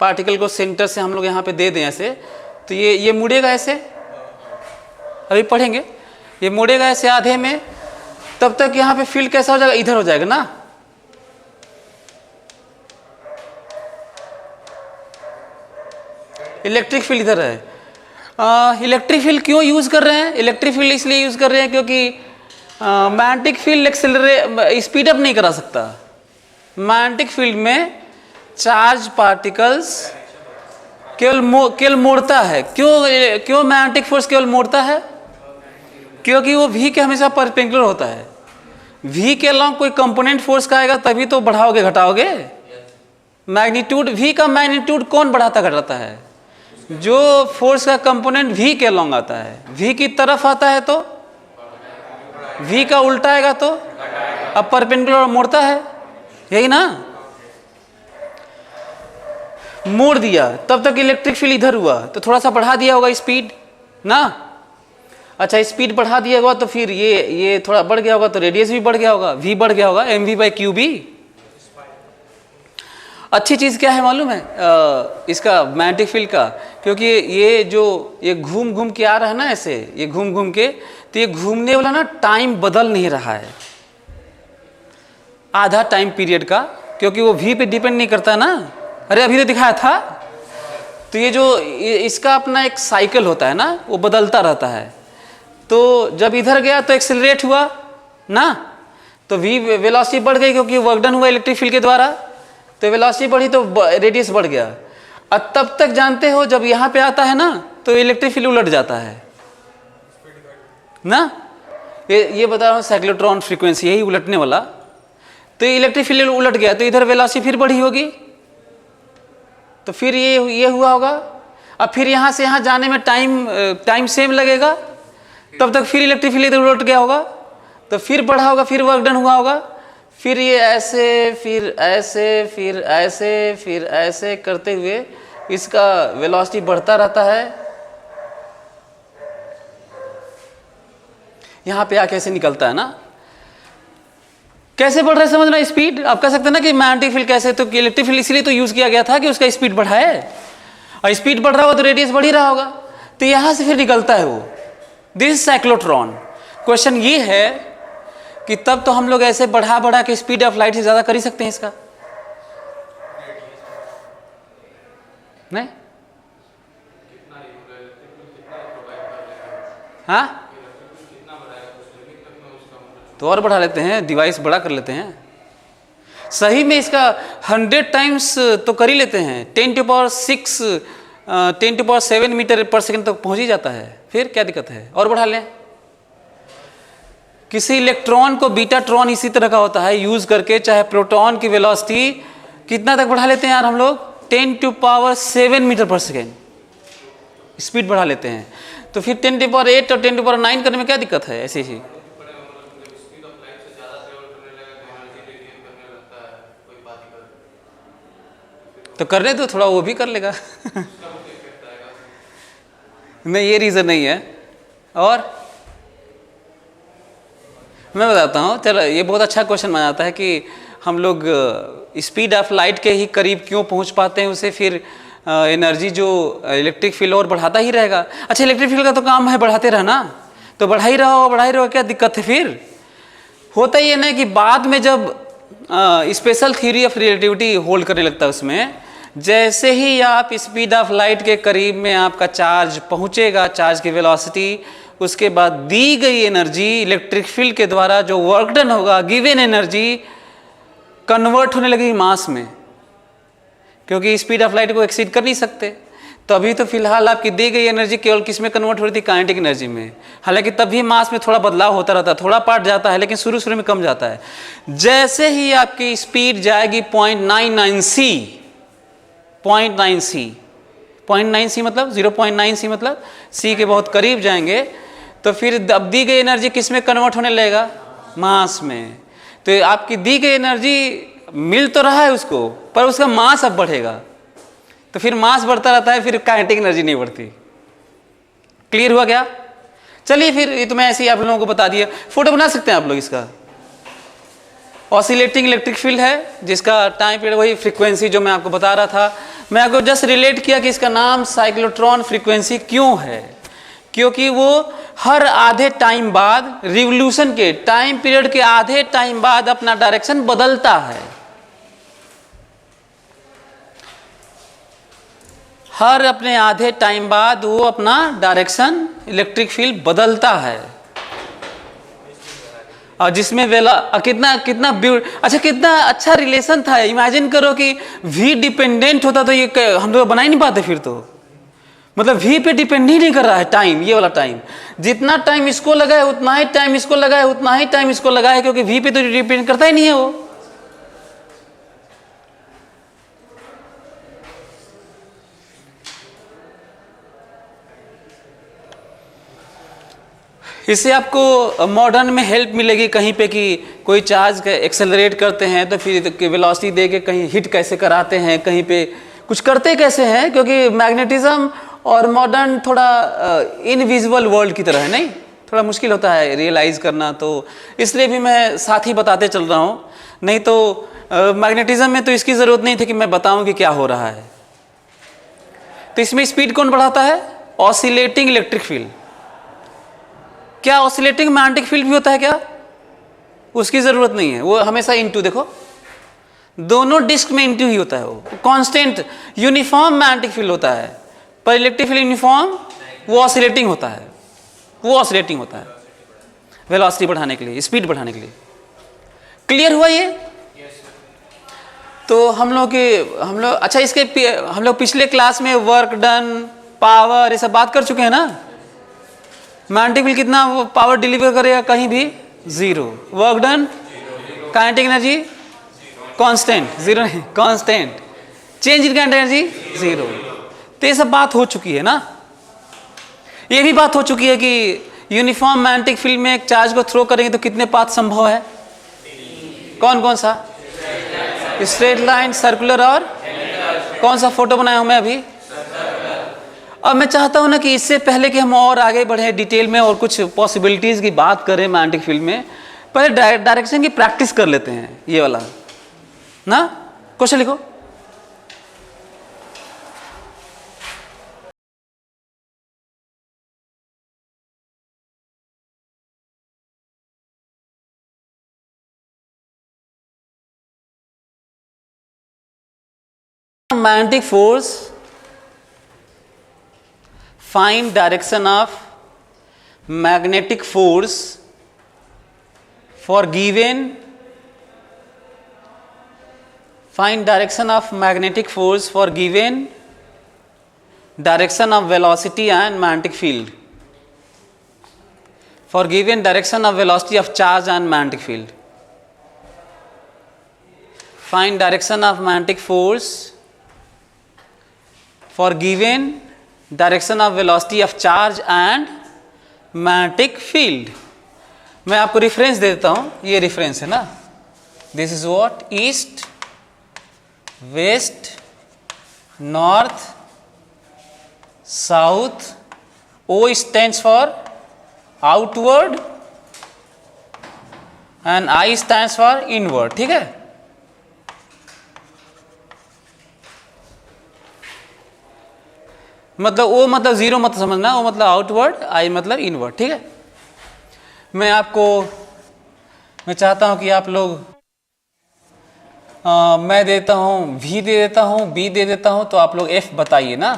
पार्टिकल को सेंटर से हम लोग यहाँ पे दे दें ऐसे, तो ये मुड़ेगा ऐसे, अभी पढ़ेंगे, ये मुड़ेगा ऐसे आधे में, तब तक यहाँ पे फील्ड कैसा हो जाएगा, इधर हो जाएगा ना। इलेक्ट्रिक फील्ड इधर है। इलेक्ट्रिक फील्ड क्यों यूज कर रहे हैं, इलेक्ट्रिक फील्ड इसलिए यूज कर रहे हैं क्योंकि magnetic field accelerate speed up नहीं करा सकता। मैग्नेटिक फील्ड में चार्ज पार्टिकल्स केवल मोड़ता है। क्यों मैग्नेटिक फोर्स केवल मोड़ता है, क्योंकि वो v के हमेशा परपेंडिकुलर होता है। v के अलोंग कोई कंपोनेंट फोर्स का आएगा तभी तो बढ़ाओगे घटाओगे। मैग्नीट्यूड v का मैग्नीट्यूड कौन बढ़ाता घटाता है, जो फोर्स का कंपोनेंट v के अलोंग आता है। v की तरफ आता है तो v का उल्टा आएगा तो अब परपेंडिकुलर मोड़ता है, यही ना। मोड़ दिया तब तक इलेक्ट्रिक फील्ड इधर हुआ, तो थोड़ा सा बढ़ा दिया होगा स्पीड ना। अच्छा स्पीड बढ़ा दिया होगा तो फिर ये थोड़ा बढ़ गया होगा तो रेडियस भी बढ़ गया होगा, v बढ़ गया होगा, mv/qb। अच्छी चीज़ क्या है मालूम है इसका मैग्नेटिक फील्ड का, क्योंकि ये घूम घूम के आ रहा है ना ऐसे, ये घूम घूम के, तो ये घूमने वाला ना टाइम बदल नहीं रहा है आधा टाइम पीरियड का, क्योंकि वो v पे डिपेंड नहीं करता ना। अरे अभी तो दिखाया था। तो ये इसका अपना एक साइकिल होता है ना, वो बदलता रहता है। तो जब इधर गया तो एक्सेलरेट हुआ ना, तो v वेलोसिटी बढ़ गई क्योंकि वर्क डन हुआ इलेक्ट्रिक फील्ड के द्वारा, तो वेलोसिटी बढ़ी तो रेडियस बढ़ गया। अब तब तक जानते हो जब यहाँ पे आता है ना तो इलेक्ट्रिक फील्ड उलट जाता है ना। ये बता रहा हूँ साइक्लोट्रॉन फ्रीक्वेंसी, यही उलटने वाला। तो इलेक्ट्रिक फील्ड उलट गया तो इधर वेलोसिटी फिर बढ़ी होगी, तो फिर ये हुआ होगा। अब फिर यहाँ से यहाँ जाने में टाइम सेम लगेगा, तब तक फिर इलेक्ट्रिक फील्ड इधर उलट गया होगा, तो फिर बढ़ा होगा, फिर वर्क डन हुआ होगा। फिर ये ऐसे, फिर ऐसे, फिर ऐसे, फिर ऐसे करते हुए इसका वेलोसिटी बढ़ता रहता है। यहाँ पे आके ऐसे निकलता है ना। कैसे बढ़ रहा है समझना, स्पीड। आप कह सकते हैं ना कि मैग्नेटिक फील्ड कैसे, तो इलेक्ट्रिक फील्ड इसलिए तो यूज किया गया था कि उसका स्पीड बढ़ाए, और स्पीड बढ़ रहा होगा तो रेडियस बढ़ ही रहा होगा। तो यहाँ से फिर निकलता है वो, दिस इज साइक्लोट्रॉन। क्वेश्चन ये है कि तब तो हम लोग ऐसे बढ़ा बढ़ा के स्पीड ऑफ लाइट से ज़्यादा कर ही सकते हैं इसका, नहीं? हाँ, तो और बढ़ा लेते हैं, डिवाइस बड़ा कर लेते हैं। सही में इसका 100 टाइम्स तो कर ही लेते हैं, 10⁶, 10⁷ मीटर पर सेकंड तक पहुंच ही जाता है, फिर क्या दिक्कत है, और बढ़ा लें। किसी इलेक्ट्रॉन को बीटाट्रॉन इसी तरह का होता है, यूज करके चाहे प्रोटॉन की वेलोसिटी कितना तक बढ़ा लेते हैं यार हम लोग, 10⁷ मीटर पर सेकेंड स्पीड बढ़ा लेते हैं। तो फिर 10⁸ और 10⁹ करने में क्या दिक्कत है? ऐसे ही तो करने दो, थोड़ा वो भी कर लेगा। नहीं, ये रीज़न नहीं है। और मैं बताता हूँ, चलो ये बहुत अच्छा क्वेश्चन माना जाता है कि हम लोग स्पीड ऑफ लाइट के ही करीब क्यों पहुँच पाते हैं, उसे फिर एनर्जी जो इलेक्ट्रिक फील्ड और बढ़ाता ही रहेगा। अच्छा, इलेक्ट्रिक फील्ड का तो काम है बढ़ाते रहना, तो बढ़ा ही रहो, क्या दिक्कत है? फिर होता ही है ना कि बाद में जब special theory of relativity hold करने लगता है, उसमें जैसे ही आप स्पीड ऑफ लाइट के करीब में आपका चार्ज पहुंचेगा, चार्ज की वेलोसिटी, उसके बाद दी गई एनर्जी इलेक्ट्रिक फील्ड के द्वारा जो वर्क डन होगा, गिवन एनर्जी कन्वर्ट होने लगेगी मास में, क्योंकि स्पीड ऑफ लाइट को एक्सीड कर नहीं सकते। तो अभी तो फिलहाल आपकी दी गई एनर्जी केवल किस में कन्वर्ट हो रही थी? काइनेटिक एनर्जी में। हालांकि तब भी मास में थोड़ा बदलाव होता रहता है, थोड़ा पार्ट जाता है, लेकिन शुरू में कम जाता है। जैसे ही आपकी स्पीड जाएगी 0.9 सी मतलब 0.9 सी मतलब सी के बहुत करीब जाएंगे, तो फिर अब दी गई एनर्जी किस में कन्वर्ट होने लगेगा? मास में। तो आपकी दी गई एनर्जी मिल तो रहा है उसको, पर उसका मास अब बढ़ेगा, तो फिर मास बढ़ता रहता है, फिर काइनेटिक एनर्जी नहीं बढ़ती। क्लियर हुआ क्या? चलिए फिर, ये तो मैं ऐसे ही आप लोगों को बता दिया। फोटो बना सकते हैं आप लोग इसका। ऑसिलेटिंग इलेक्ट्रिक फील्ड है, जिसका टाइम पीरियड वही फ्रीक्वेंसी जो मैं आपको बता रहा था। मैं आपको जस्ट रिलेट किया कि इसका नाम साइक्लोट्रॉन फ्रीक्वेंसी क्यों है, क्योंकि वो हर आधे टाइम बाद, रिवोल्यूशन के टाइम पीरियड के आधे टाइम बाद अपना डायरेक्शन बदलता है। हर अपने आधे टाइम बाद वो अपना डायरेक्शन इलेक्ट्रिक फील्ड बदलता है, और जिसमें कितना कितना अच्छा रिलेशन था। इमेजिन करो कि V डिपेंडेंट होता तो ये हम लोग बना ही नहीं पाते फिर तो। मतलब V पे डिपेंड ही नहीं कर रहा है टाइम, ये वाला टाइम। जितना टाइम इसको लगा है उतना ही टाइम इसको लगा है, उतना ही टाइम इसको लगा है, क्योंकि V पे तो डिपेंड करता ही नहीं है वो। इससे आपको मॉडर्न में हेल्प मिलेगी कहीं पे कि कोई चार्ज एक्सेलरेट करते हैं तो फिर वेलोसिटी दे के कहीं हिट कैसे कराते हैं, कहीं पे कुछ करते कैसे हैं, क्योंकि मैग्नेटिज्म और मॉडर्न थोड़ा इनविजिबल वर्ल्ड की तरह है, नहीं? थोड़ा मुश्किल होता है रियलाइज़ करना, तो इसलिए भी मैं साथ ही बताते चल रहा हूँ। नहीं तो मैग्नेटिज्म में तो इसकी ज़रूरत नहीं थी कि मैं बताऊँ कि क्या हो रहा है। तो इसमें स्पीड कौन बढ़ाता है? Oscillating electric field. क्या ऑसिलेटिंग मैग्नेटिक फील्ड भी होता है क्या? उसकी ज़रूरत नहीं है, वो हमेशा इनटू, देखो दोनों डिस्क में इनटू ही होता है। वो कांस्टेंट यूनिफॉर्म मैग्नेटिक फील्ड होता है, पर इलेक्ट्रिक फील्ड यूनिफॉर्म वो ऑसिलेटिंग होता है, वेलोसिटी बढ़ाने के लिए, स्पीड बढ़ाने के लिए। क्लियर हुआ ये? तो हम लोग अच्छा, इसके हम लोग पिछले क्लास में वर्क डन, पावर, ये सब बात कर चुके हैं ना। मैग्नेटिक फील्ड कितना वो पावर डिलीवर करेगा? कहीं भी 0। Work done, kinetic energy constant, 0 नहीं, constant. Change in kinetic energy 0। तो ये सब बात हो चुकी है ना। ये भी बात हो चुकी है कि यूनिफॉर्म मैग्नेटिक फील्ड में एक चार्ज को थ्रो करेंगे तो कितने पाथ संभव है? कौन कौन सा? स्ट्रेट लाइन, सर्कुलर, और कौन सा फोटो बनाया हूं मैं अभी? अब मैं चाहता हूं ना कि इससे पहले कि हम और आगे बढ़े डिटेल में और कुछ पॉसिबिलिटीज की बात करें मैग्नेटिक फील्ड में, पहले डायरेक्शन की प्रैक्टिस कर लेते हैं। ये वाला ना क्वेश्चन लिखो। magnetic force, find direction of magnetic force for given, find direction of magnetic force for given direction of velocity and magnetic field, for given direction of velocity of charge and magnetic field. Find direction of magnetic force for given direction of velocity of charge and magnetic field. मैं आपको reference दे देता हूँ, ये reference है ना, this is what, east, west, north, south, O stands for outward and I stands for inward, ठीक है। मतलब O मतलब जीरो मत समझना, O मतलब आउटवर्ड, I मतलब इनवर्ड, ठीक है। मैं चाहता हूं कि आप लोग मैं देता हूं V दे देता हूं, B दे देता हूं, तो आप लोग F बताइए ना।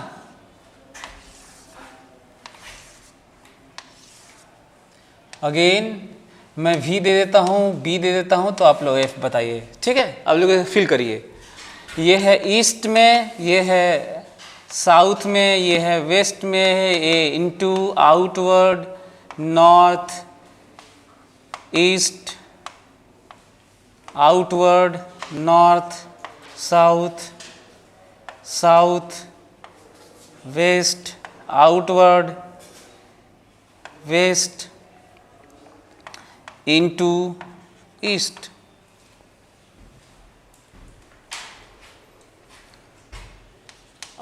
अगेन मैं V दे देता हूं, B दे देता हूं, तो आप लोग F बताइए, ठीक है। आप लोग फील करिए, ये है ईस्ट में, ये है साउथ में, ये है वेस्ट में, ये into outward, north, east, outward, north, south, south, west, outward, west, into east.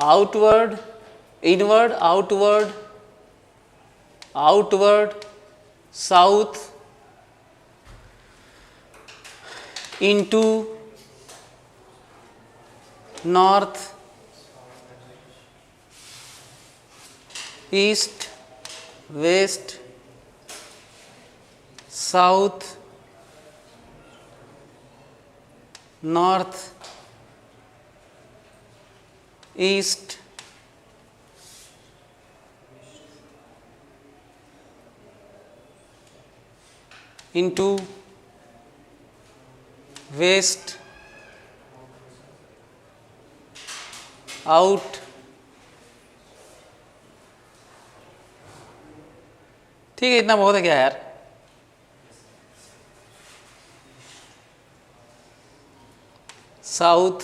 Outward, inward, outward, outward, south, into north, east, west, south, north, east, into west, out, ठीक है। इतना बहुत है क्या यार। साउथ,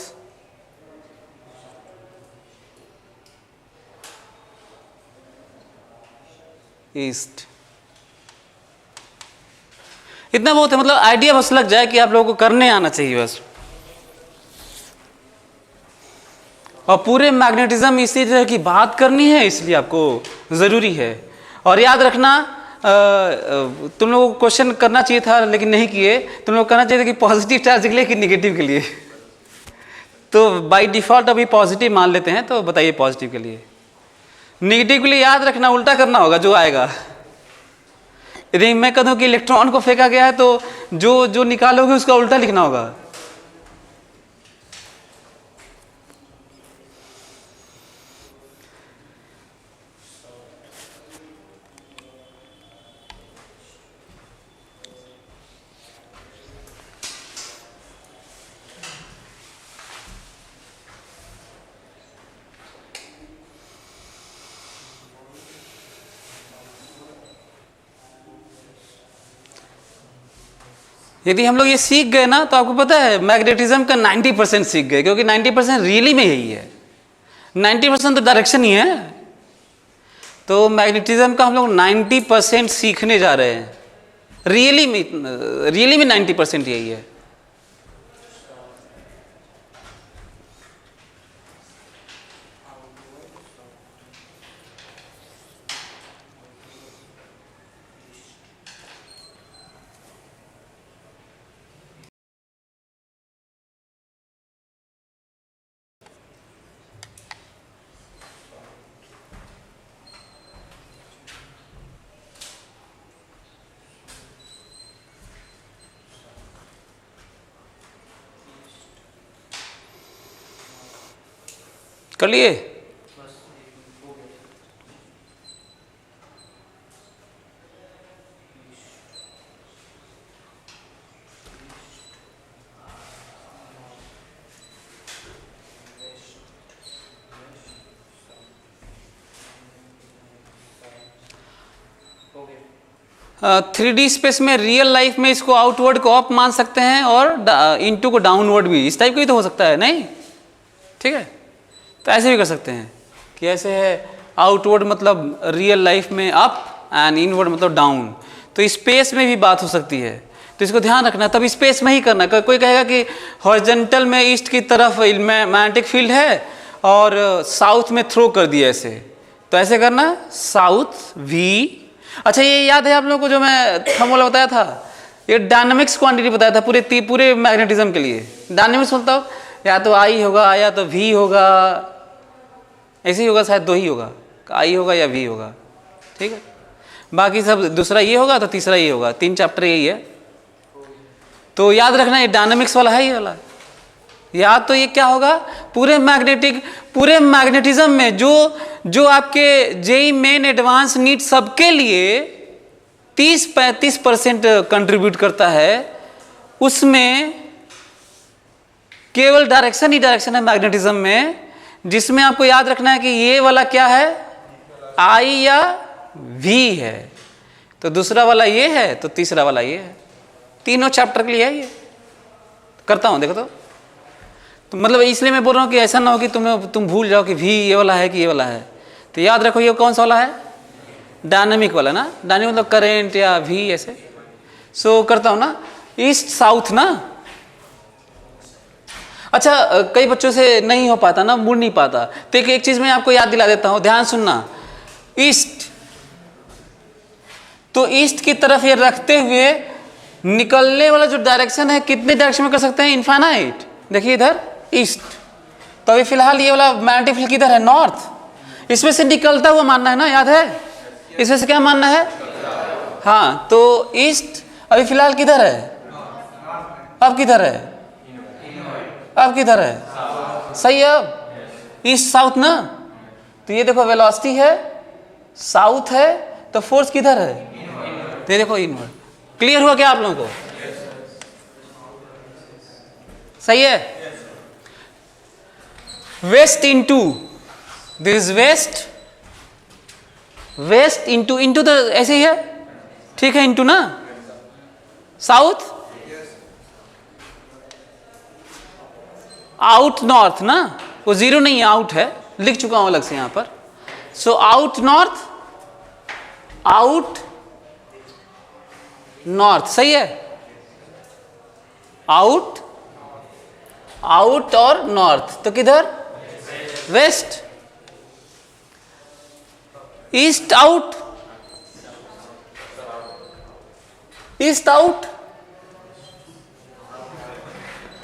ईस्ट, इतना बहुत है। मतलब आइडिया बस लग जाए कि आप लोगों को करने आना चाहिए बस। और पूरे मैग्नेटिज्म इसी तरह की बात करनी है, इसलिए आपको ज़रूरी है। और याद रखना, तुम लोगों को क्वेश्चन करना चाहिए था लेकिन नहीं किए। तुम लोग करना चाहिए था कि पॉजिटिव चार्ज के लिए कि निगेटिव के लिए। तो बाय डिफ़ॉल्ट अभी पॉजिटिव मान लेते हैं, तो बताइए पॉजिटिव के लिए। नेगेटिव के लिए याद रखना उल्टा करना होगा जो आएगा। यदि मैं कहूँ कि इलेक्ट्रॉन को फेंका गया है, तो जो जो निकालोगे उसका उल्टा लिखना होगा। यदि हम लोग ये सीख गए ना, तो आपको पता है मैग्नेटिज्म का 90% सीख गए, क्योंकि 90% रियली में यही है। 90% तो डायरेक्शन ही है। तो मैग्नेटिज्म का हम लोग 90% सीखने जा रहे हैं। रियली में 90% यही है। कर लिए? थ्री डी स्पेस में रियल लाइफ में इसको आउटवर्ड को अप मान सकते हैं और इनटू को डाउनवर्ड भी, इस टाइप का ही तो हो सकता है नहीं? ठीक है, तो ऐसे भी कर सकते हैं कि ऐसे है आउटवर्ड मतलब रियल लाइफ में अप एंड इनवर्ड मतलब डाउन। तो स्पेस में भी बात हो सकती है, तो इसको ध्यान रखना, तब स्पेस में ही करना। कोई कहेगा कि हॉरिजॉन्टल में ईस्ट की तरफ मैग्नेटिक फील्ड है और साउथ में थ्रो कर दिया ऐसे, तो ऐसे करना साउथ वी। अच्छा ये याद है आप लोगों को जो मैं फॉर्मूला बताया था, ये डायनामिक्स क्वांटिटी बताया था पूरे मैग्नेटिज्म के लिए। डायनामिक्स मतलब या तो आई होगा या तो वी होगा, ऐसे ही होगा, शायद दो ही होगा, आई होगा या वी होगा, ठीक है। बाकी सब दूसरा ये होगा तो तीसरा ये होगा, 3 चैप्टर यही है। तो याद रखना ये डायनामिक्स वाला है, ये वाला या तो ये क्या होगा पूरे मैग्नेटिज्म में जो आपके जेई मेन एडवांस नीट सबके लिए 30-35% कंट्रीब्यूट करता है, उसमें केवल डायरेक्शन ही डायरेक्शन है मैग्नेटिज्म में, जिसमें आपको याद रखना है कि ये वाला क्या है, आई या वी है, तो दूसरा वाला ये है तो तीसरा वाला ये है। तीनों चैप्टर के लिए है ये। करता हूं देखो तो मतलब इसलिए मैं बोल रहा हूँ कि ऐसा ना हो कि तुम भूल जाओ कि वी ये वाला है कि ये वाला है। तो याद रखो ये कौन सा वाला है, डायनामिक वाला ना, डायनामिक मतलब करेंट या वी ऐसे। सो करता हूँ ना ईस्ट साउथ ना। अच्छा कई बच्चों से नहीं हो पाता ना, मुड़ नहीं पाता, तो एक चीज मैं आपको याद दिला देता हूँ, ध्यान सुनना। ईस्ट, तो ईस्ट की तरफ ये रखते हुए निकलने वाला जो डायरेक्शन है कितने डायरेक्शन में कर सकते हैं, इनफाइनाइट। देखिए इधर ईस्ट, तो अभी फिलहाल ये वाला मैग्नेटिक फील्ड किधर है, नॉर्थ, इसमें से निकलता हुआ मानना है ना, याद है, इसमें से क्या मानना है, हाँ। तो ईस्ट अभी फिलहाल किधर है, अब किधर है, अब किधर है, सही है, अब ईस्ट साउथ ना। तो ये देखो वेलोसिटी है, साउथ है, तो फोर्स किधर है, तो ये देखो इनवर्ड। क्लियर हुआ क्या आप लोगों को, सही है। West into this, west into तो ऐसे ही है, ठीक है, इंटू ना, साउथ आउट नॉर्थ ना, वो जीरो नहीं है, आउट है, लिख चुका हूं अलग से यहां पर। So out north, out north, सही है, आउट आउट और नॉर्थ, तो किधर, west. East out, east out,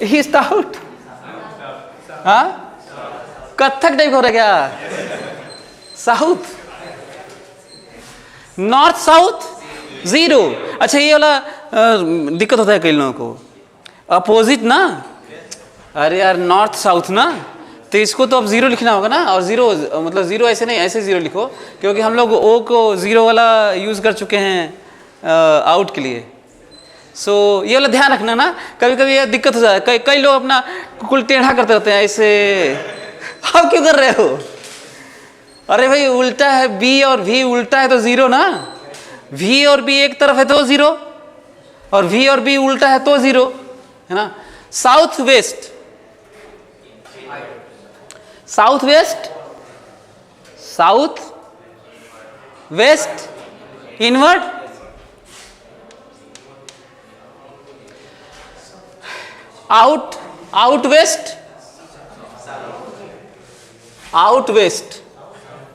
east out, हाँ कत्थक टाइप हो रहा है क्या, साउथ, नॉर्थ साउथ जीरो। अच्छा ये वाला दिक्कत होता है कई लोगों को, अपोजिट ना, अरे यार नॉर्थ साउथ ना, तो इसको तो अब जीरो लिखना होगा ना, और जीरो मतलब जीरो ऐसे नहीं, ऐसे जीरो लिखो, क्योंकि हम लोग ओ को जीरो वाला यूज कर चुके हैं आउट के लिए। सो ये वाला ध्यान रखना ना, कभी कभी ये दिक्कत हो जाता है, कई लोग अपना कुल टेढ़ा करते रहते हैं ऐसे। आप क्यों कर रहे हो, अरे भाई उल्टा है, बी और वी उल्टा है तो जीरो ना, वी और बी एक तरफ है तो जीरो, और वी और बी उल्टा है तो जीरो, है ना। South west, south west, south west inward, out out west, out west,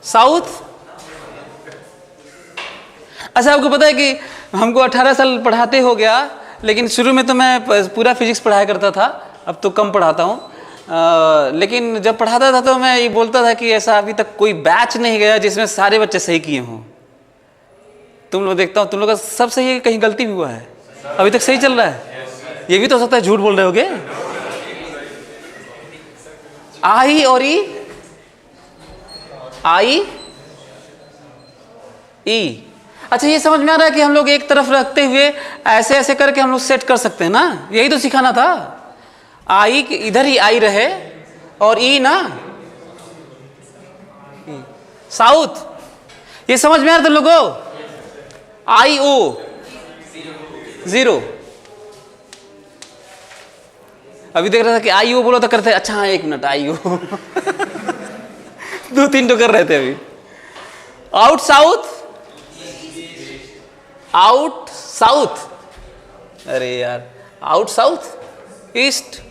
south. अच्छा आपको पता है कि हमको 18 साल पढ़ाते हो गया, लेकिन शुरू में तो मैं पूरा फिजिक्स पढ़ाया करता था, अब तो कम पढ़ाता हूँ। लेकिन जब पढ़ाता था तो मैं ये बोलता था कि ऐसा अभी तक कोई बैच नहीं गया जिसमें सारे बच्चे सही किए हों। तुम लोग देखता हूँ तुम लोग का सब सही है, कहीं गलती भी हुआ है, अभी तक सही चल रहा है, ये भी तो हो सकता है झूठ बोल रहे होगे। आई और ई आई ई। अच्छा ये समझ में आ रहा है कि हम लोग एक तरफ रखते हुए ऐसे ऐसे करके हम लोग सेट कर सकते हैं ना, यही तो सिखाना था। आई इधर ही आई रहे और ई ना साउथ, ये समझ में आ रहा तुम लोगों? आई ओ 0। अभी देख रहा था कि आई ओ बोलो तो करते अच्छा हाँ 1 मिनट आई ओ 2-3 तो कर रहे थे अभी। आउट साउथ, आउट साउथ, अरे यार out south east,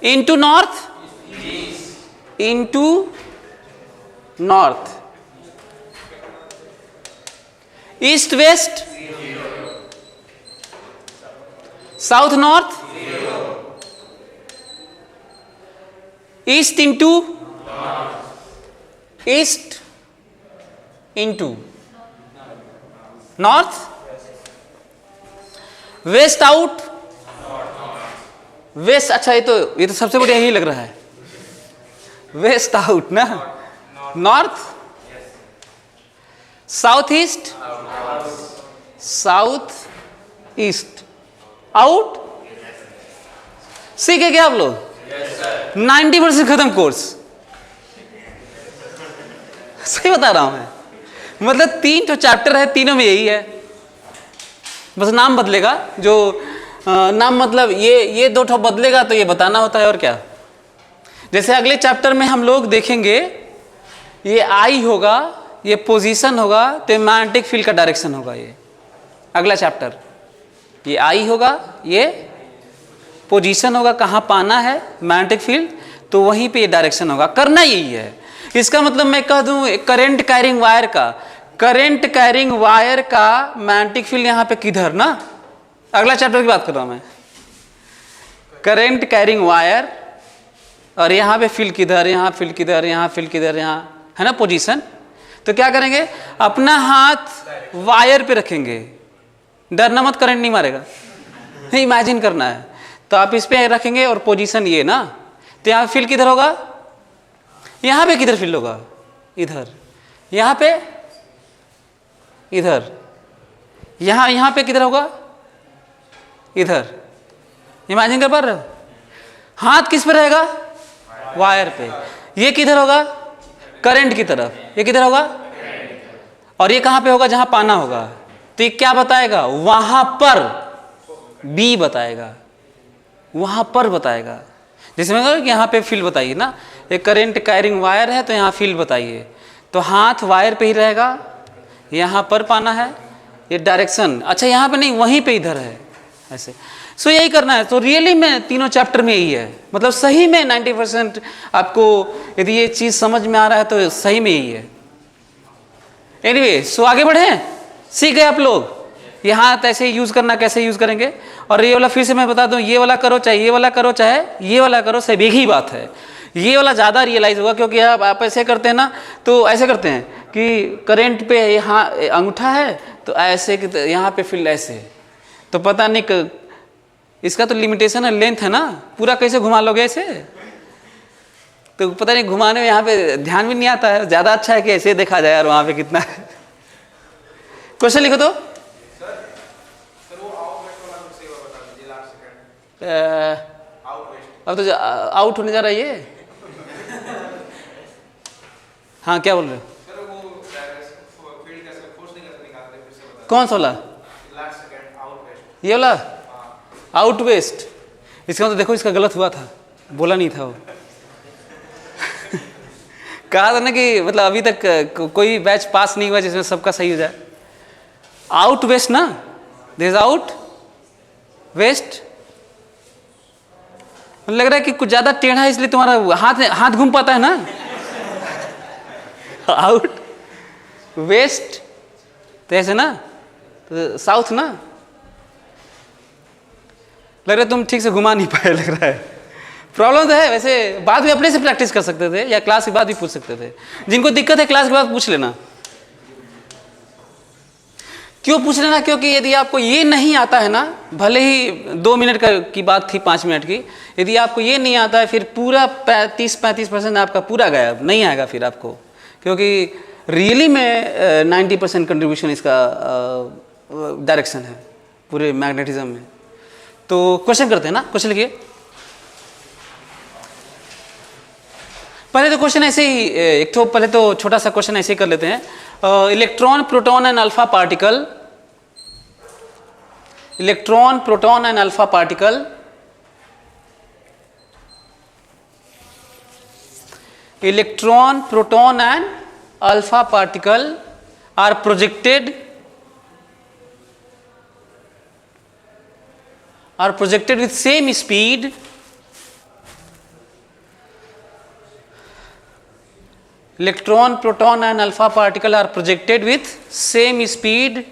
into north, into north, east west, south north, east into east into north, west out, west. अच्छा ये तो सबसे बढ़िया यही लग रहा है, वेस्ट आउट ना, north, south east, south east, out. सीखे क्या आप लोग? 90% खत्म कोर्स। सही बता रहा हूं मैं, मतलब 3 तो चैप्टर है, तीनों में यही है, बस नाम बदलेगा। जो नाम मतलब ये 2 ठो बदलेगा तो ये बताना होता है और क्या। जैसे अगले चैप्टर में हम लोग देखेंगे, ये आई होगा, ये पोजीशन होगा, तो मैग्नेटिक फील्ड का डायरेक्शन होगा। ये अगला चैप्टर, ये आई होगा, ये पोजीशन होगा, कहाँ पाना है मैग्नेटिक फील्ड, तो वहीं पे ये डायरेक्शन होगा। करना यही है। इसका मतलब मैं कह दूं करंट कैरिंग वायर का, करंट कैरिंग वायर का मैग्नेटिक फील्ड यहाँ पे किधर ना, अगला चैप्टर की बात कर रहा हूँ मैं। करंट कैरिंग वायर और यहाँ पे फील्ड किधर, यहाँ फील्ड किधर, यहाँ फील्ड किधर, यहाँ है ना पोजीशन। तो क्या करेंगे, अपना हाथ वायर पे रखेंगे, डरना मत, करंट नहीं मारेगा, इमेजिन करना है। तो आप इस पे रखेंगे और पोजीशन ये ना, तो यहाँ फील्ड किधर होगा, यहाँ पे किधर फील्ड होगा, इधर, यहाँ पे इधर, यहाँ पे किधर होगा, इधर। इमेजिन कर पा रहे हो? हाथ किस पे रहेगा, वायर पे। ये किधर होगा, करंट की तरफ, ये किधर होगा, और ये कहाँ पे होगा, जहाँ पाना होगा। तो ये क्या बताएगा, वहां पर बी बताएगा, वहां पर बताएगा। जैसे मैं कहूँ कि यहाँ पे फील्ड बताइए ना, एक करंट कैरिंग वायर है तो यहाँ फील्ड बताइए, तो हाथ वायर पे ही रहेगा, यहाँ पर पाना है, ये डायरेक्शन। अच्छा यहाँ पे नहीं, वहीं पे इधर है, ऐसे। सो यही करना है। तो रियली में तीनों चैप्टर में यही है, मतलब सही में 90% आपको यदि ये चीज़ समझ में आ रहा है तो सही में यही है। एनीवे, सो आगे बढ़े, सीख गए आप लोग ये हाथ ऐसे यूज करना, कैसे यूज करेंगे। और ये वाला फिर से मैं बता दूं, ये वाला करो चाहे ये वाला करो चाहे ये वाला करो, सब एक ही बात है। ये वाला ज़्यादा रियलाइज होगा, क्योंकि आप ऐसे करते हैं ना, तो ऐसे करते हैं कि करंट पे यहाँ अंगूठा है तो ऐसे यहाँ पे फील्ड ऐसे, तो पता नहीं इसका तो लिमिटेशन है, लेंथ है ना, पूरा कैसे घुमा लोगे ऐसे, तो पता नहीं घुमाने में यहाँ पे ध्यान भी नहीं आता है। ज़्यादा अच्छा है कि ऐसे देखा जाए यार वहाँ पे कितना है। क्वेश्चन लिखो तो। अब तो आउट होने जा रहा है ये। हाँ क्या बोल रहे हो? कौन सा वाला? ये वाला आउट वेस्ट। इसका मतलब देखो, इसका गलत हुआ था, बोला नहीं था वो। कहा था ना कि मतलब अभी तक कोई बैच पास नहीं हुआ जिसमें सबका सही हो जाए। आउट वेस्ट ना, दिस आउट वेस्ट। लग रहा है कि कुछ ज्यादा टेढ़ा है इसलिए तुम्हारा हाथ घूम पाता है ना। आउट वेस्ट तो ऐसे ना, तो साउथ ना। लग रहा है तुम ठीक से घुमा नहीं पाए, लग रहा है। प्रॉब्लम तो है, वैसे बाद में अपने से प्रैक्टिस कर सकते थे या क्लास के बाद भी पूछ सकते थे। जिनको दिक्कत है क्लास के बाद पूछ लेना। क्यों पूछ रहे ना, क्योंकि यदि आपको ये नहीं आता है ना, भले ही 2 मिनट की बात थी 5 मिनट की, यदि आपको ये नहीं आता है फिर पूरा 30-35% आपका पूरा गया, नहीं आएगा फिर आपको, क्योंकि रियली में 90% कंट्रीब्यूशन इसका डायरेक्शन है पूरे मैग्नेटिज्म में। तो क्वेश्चन करते हैं ना, क्वेश्चन लिखिए। पहले तो क्वेश्चन ऐसे ही एक तो पहले तो छोटा सा क्वेश्चन ऐसे ही कर लेते हैं। Electron, proton and alpha particle, electron, proton and alpha particle, electron, proton and alpha particle are projected with same speed electron, proton and alpha particle are projected with same speed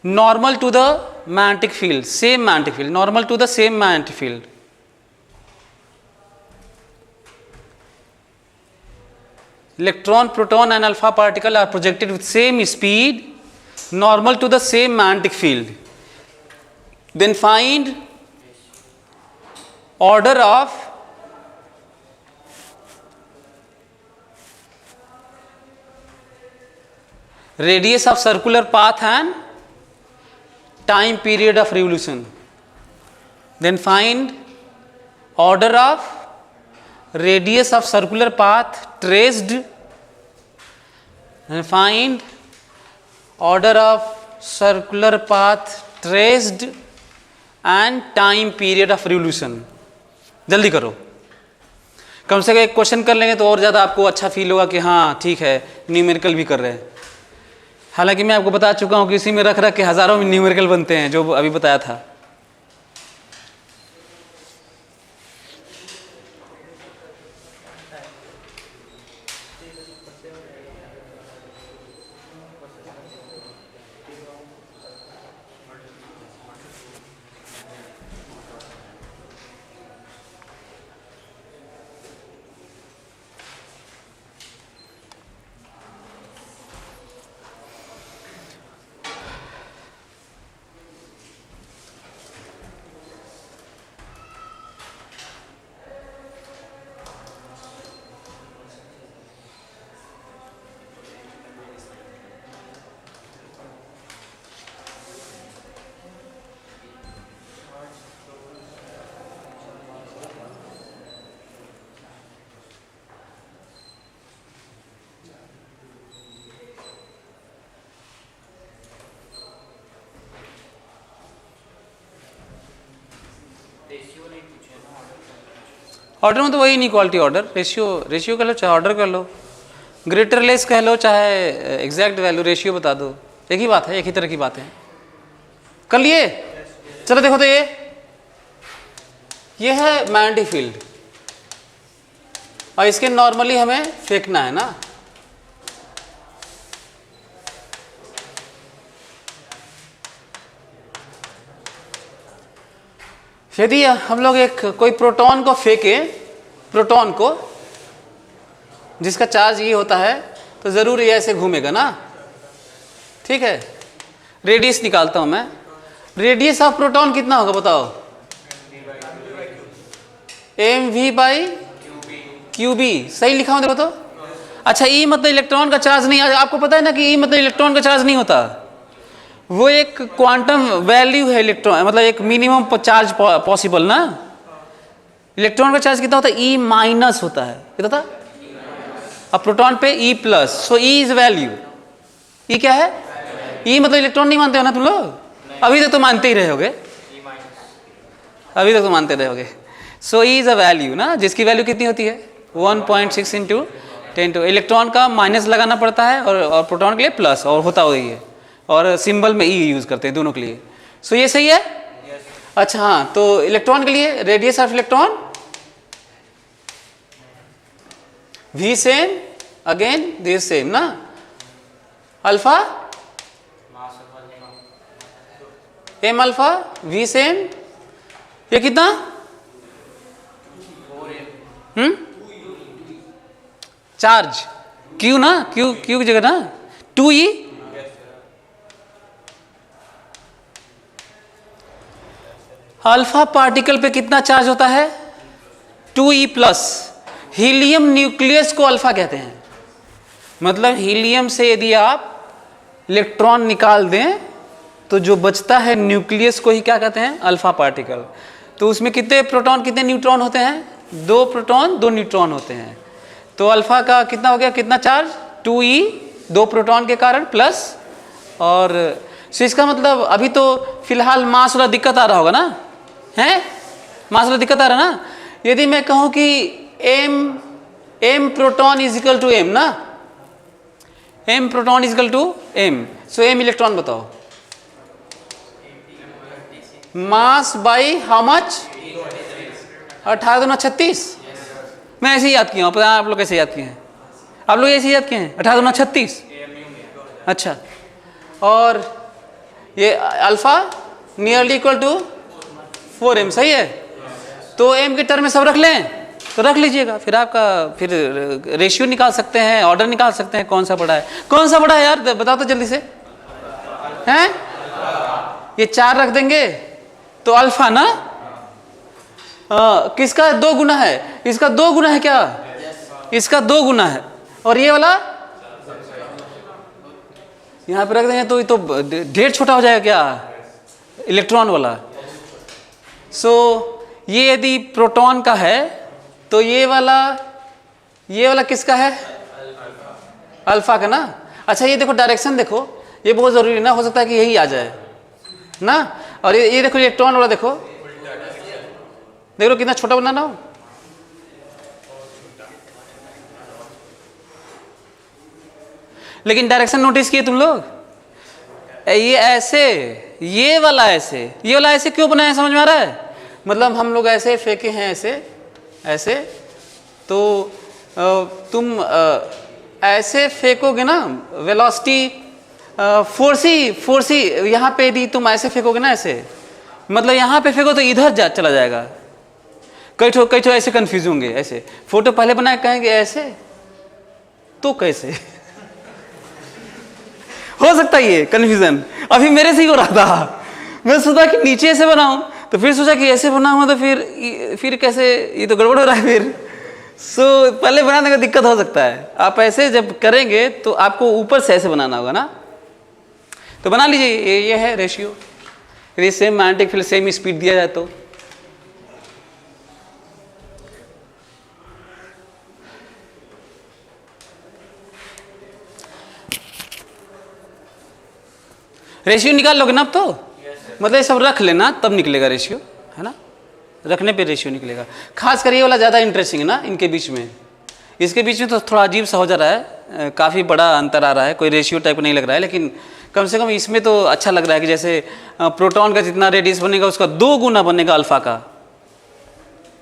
normal to the magnetic field, same magnetic field, normal to the same magnetic field. Electron, proton and alpha particle are projected with same speed normal to the same magnetic field. Then find order of radius of circular path and time period of revolution. Then find order of radius of circular path traced, and find order of circular path traced and time period of revolution. जल्दी करो, कम से कम एक question कर लेंगे तो और ज़्यादा आपको अच्छा फील होगा कि हाँ ठीक है न्यूमेरिकल भी कर रहे हैं। हालांकि मैं आपको बता चुका हूँ कि इसी में रख रख के हज़ारों में न्यूमेरिकल बनते हैं, जो अभी बताया था। ऑर्डर में तो वही इनइक्वालिटी ऑर्डर, रेशियो कर लो चाहे ऑर्डर कर लो, ग्रेटर लेस कह लो चाहे एग्जैक्ट वैल्यू, रेशियो बता दो, एक ही बात है, एक ही तरह की बात है। कर लिए? चलो देखो तो ये है मैग्नेटिक फील्ड और इसके नॉर्मली हमें फेंकना है ना। यदि हम लोग एक कोई प्रोटॉन को फेंके, प्रोटॉन को जिसका चार्ज ये होता है, तो ज़रूर ये ऐसे घूमेगा ना, ठीक है। रेडियस निकालता हूं मैं, रेडियस ऑफ प्रोटॉन कितना होगा बताओ? mv/qb, सही लिखा हूं देखो तो। अच्छा, ई मतलब इलेक्ट्रॉन का चार्ज नहीं, आपको पता है ना कि ई मतलब इलेक्ट्रॉन का चार्ज नहीं होता, वो एक क्वांटम वैल्यू है इलेक्ट्रॉन, मतलब एक मिनिमम चार्ज पॉसिबल ना। इलेक्ट्रॉन का चार्ज कितना होता है? ई माइनस होता है, कितना था? अब प्रोटॉन पे e plus, so e is value. E क्या है? ई मतलब इलेक्ट्रॉन नहीं मानते हो ना तुम लोग? अभी तक तो मानते ही रहोगे, अभी तक तो मानते रहोगे। सो ई इज अ वैल्यू ना, जिसकी वैल्यू कितनी होती है? 1.6 × 10⁻²। इलेक्ट्रॉन का माइनस लगाना पड़ता है और प्रोटॉन के लिए प्लस, और होता वही है, और सिंबल में ई यूज करते हैं दोनों के लिए। सो ये सही है? अच्छा हाँ, तो इलेक्ट्रॉन के लिए radius of electron v same, again this same ना, alpha m alpha v same, ये कितना? चार्ज q ना, q की जगह ना 2e अल्फा पार्टिकल पे कितना चार्ज होता है? 2e+। हीलियम न्यूक्लियस को अल्फा कहते हैं। मतलब हीलियम से यदि आप इलेक्ट्रॉन निकाल दें तो जो बचता है न्यूक्लियस को ही क्या कहते हैं? Alpha particle. तो उसमें कितने प्रोटॉन कितने न्यूट्रॉन होते हैं? 2 प्रोटॉन 2 न्यूट्रॉन होते हैं। तो अल्फा का कितना हो गया, कितना चार्ज? 2e, 2 प्रोटॉन के कारण प्लस। और सो इसका मतलब अभी तो फिलहाल मास वाला दिक्कत आ रहा होगा ना, है? मास वाला दिक्कत आ रहा ना। यदि मैं कहूं कि m proton is equal to m ना, m proton is equal to m, so m electron बताओ। Mass by how much? 18 दूना 36। मैं ऐसे ही याद किया हूँ, पता आप लोग कैसे याद किए हैं? आप लोग ऐसे ही याद किए हैं 18 दूना 36। अच्छा, और ये alpha nearly equal to 4m, सही है? तो m के टर्म में सब रख लें तो रख लीजिएगा, फिर आपका फिर रेशियो निकाल सकते हैं, ऑर्डर निकाल सकते हैं, कौन सा बड़ा है कौन सा बड़ा है यार, बताओ तो जल्दी से। हैं? ये 4 रख देंगे तो अल्फा ना, किसका 2 गुना है? इसका 2 गुना है क्या? इसका 2 गुना है। और ये वाला यहां पे रख देंगे तो ये तो ढेर छोटा हो जाएगा क्या, इलेक्ट्रॉन वाला। सो ये यदि प्रोटॉन का है तो ये वाला किसका है? अल्फा का ना। अच्छा ये देखो डायरेक्शन देखो, ये बहुत जरूरी ना, हो सकता है कि यही आ जाए ना। और ये देखो इलेक्ट्रॉन वाला देखो, देख लो कितना छोटा बनाना हो। लेकिन डायरेक्शन नोटिस किए तुम लोग? ये ऐसे, ये वाला ऐसे क्यों बनाया, समझ में आ रहा है? मतलब हम लोग ऐसे फेंके हैं, ऐसे तो तुम ऐसे फेंकोगे ना, वेलोसिटी फोर्स ही यहाँ पे यदि तुम ऐसे फेंकोगे ना, ऐसे मतलब यहाँ पे फेंको तो इधर चला जाएगा। कई ठो ऐसे कंफ्यूज होंगे, ऐसे फोटो पहले बनाए कहेंगे ऐसे तो कैसे हो सकता है ये कंफ्यूजन। अभी मेरे से ही हो रहा था, मैं सोचा कि नीचे ऐसे बनाऊं, तो फिर सोचा कि ऐसे बनाऊंगा तो फिर कैसे, ये तो गड़बड़ हो रहा है फिर। सो पहले बनाने का दिक्कत हो सकता है। आप ऐसे जब करेंगे तो आपको ऊपर से ऐसे बनाना होगा ना, तो बना लीजिए। ये है रेशियो, यदि same magnetic field same speed दिया जाए तो। रेशियो निकाल लोगे ना अब तो, मतलब ये सब रख लेना तब निकलेगा रेशियो, है ना? रखने पे रेशियो निकलेगा। खास कर ये वाला ज़्यादा इंटरेस्टिंग है ना इनके बीच में। इसके बीच में तो थोड़ा अजीब सा हो जा रहा है, काफ़ी बड़ा अंतर आ रहा है, कोई रेशियो टाइप नहीं लग रहा है, लेकिन कम से कम इसमें तो अच्छा लग रहा है कि जैसे प्रोटॉन का जितना रेडियस बनेगा उसका 2 गुना बनेगा अल्फा का,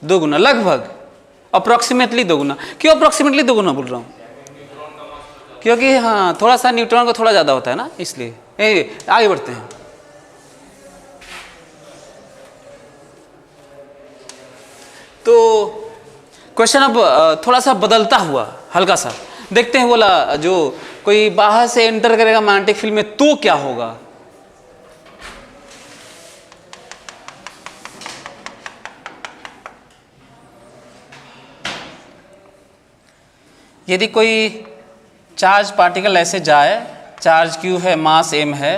2 गुना लगभग, अप्रॉक्सीमेटली 2 गुना। क्यों अप्रॉक्सीमेटली 2 गुना बोल रहा हूँ? क्योंकि हाँ थोड़ा सा न्यूट्रॉन का थोड़ा ज़्यादा होता है ना, इसलिए। आगे बढ़ते हैं। तो क्वेश्चन अब थोड़ा सा बदलता हुआ, हल्का सा देखते हैं। बोला जो कोई बाहर से एंटर करेगा मैग्नेटिक फील्ड में तो क्या होगा? यदि कोई चार्ज पार्टिकल ऐसे जाए, चार्ज Q है, मास m है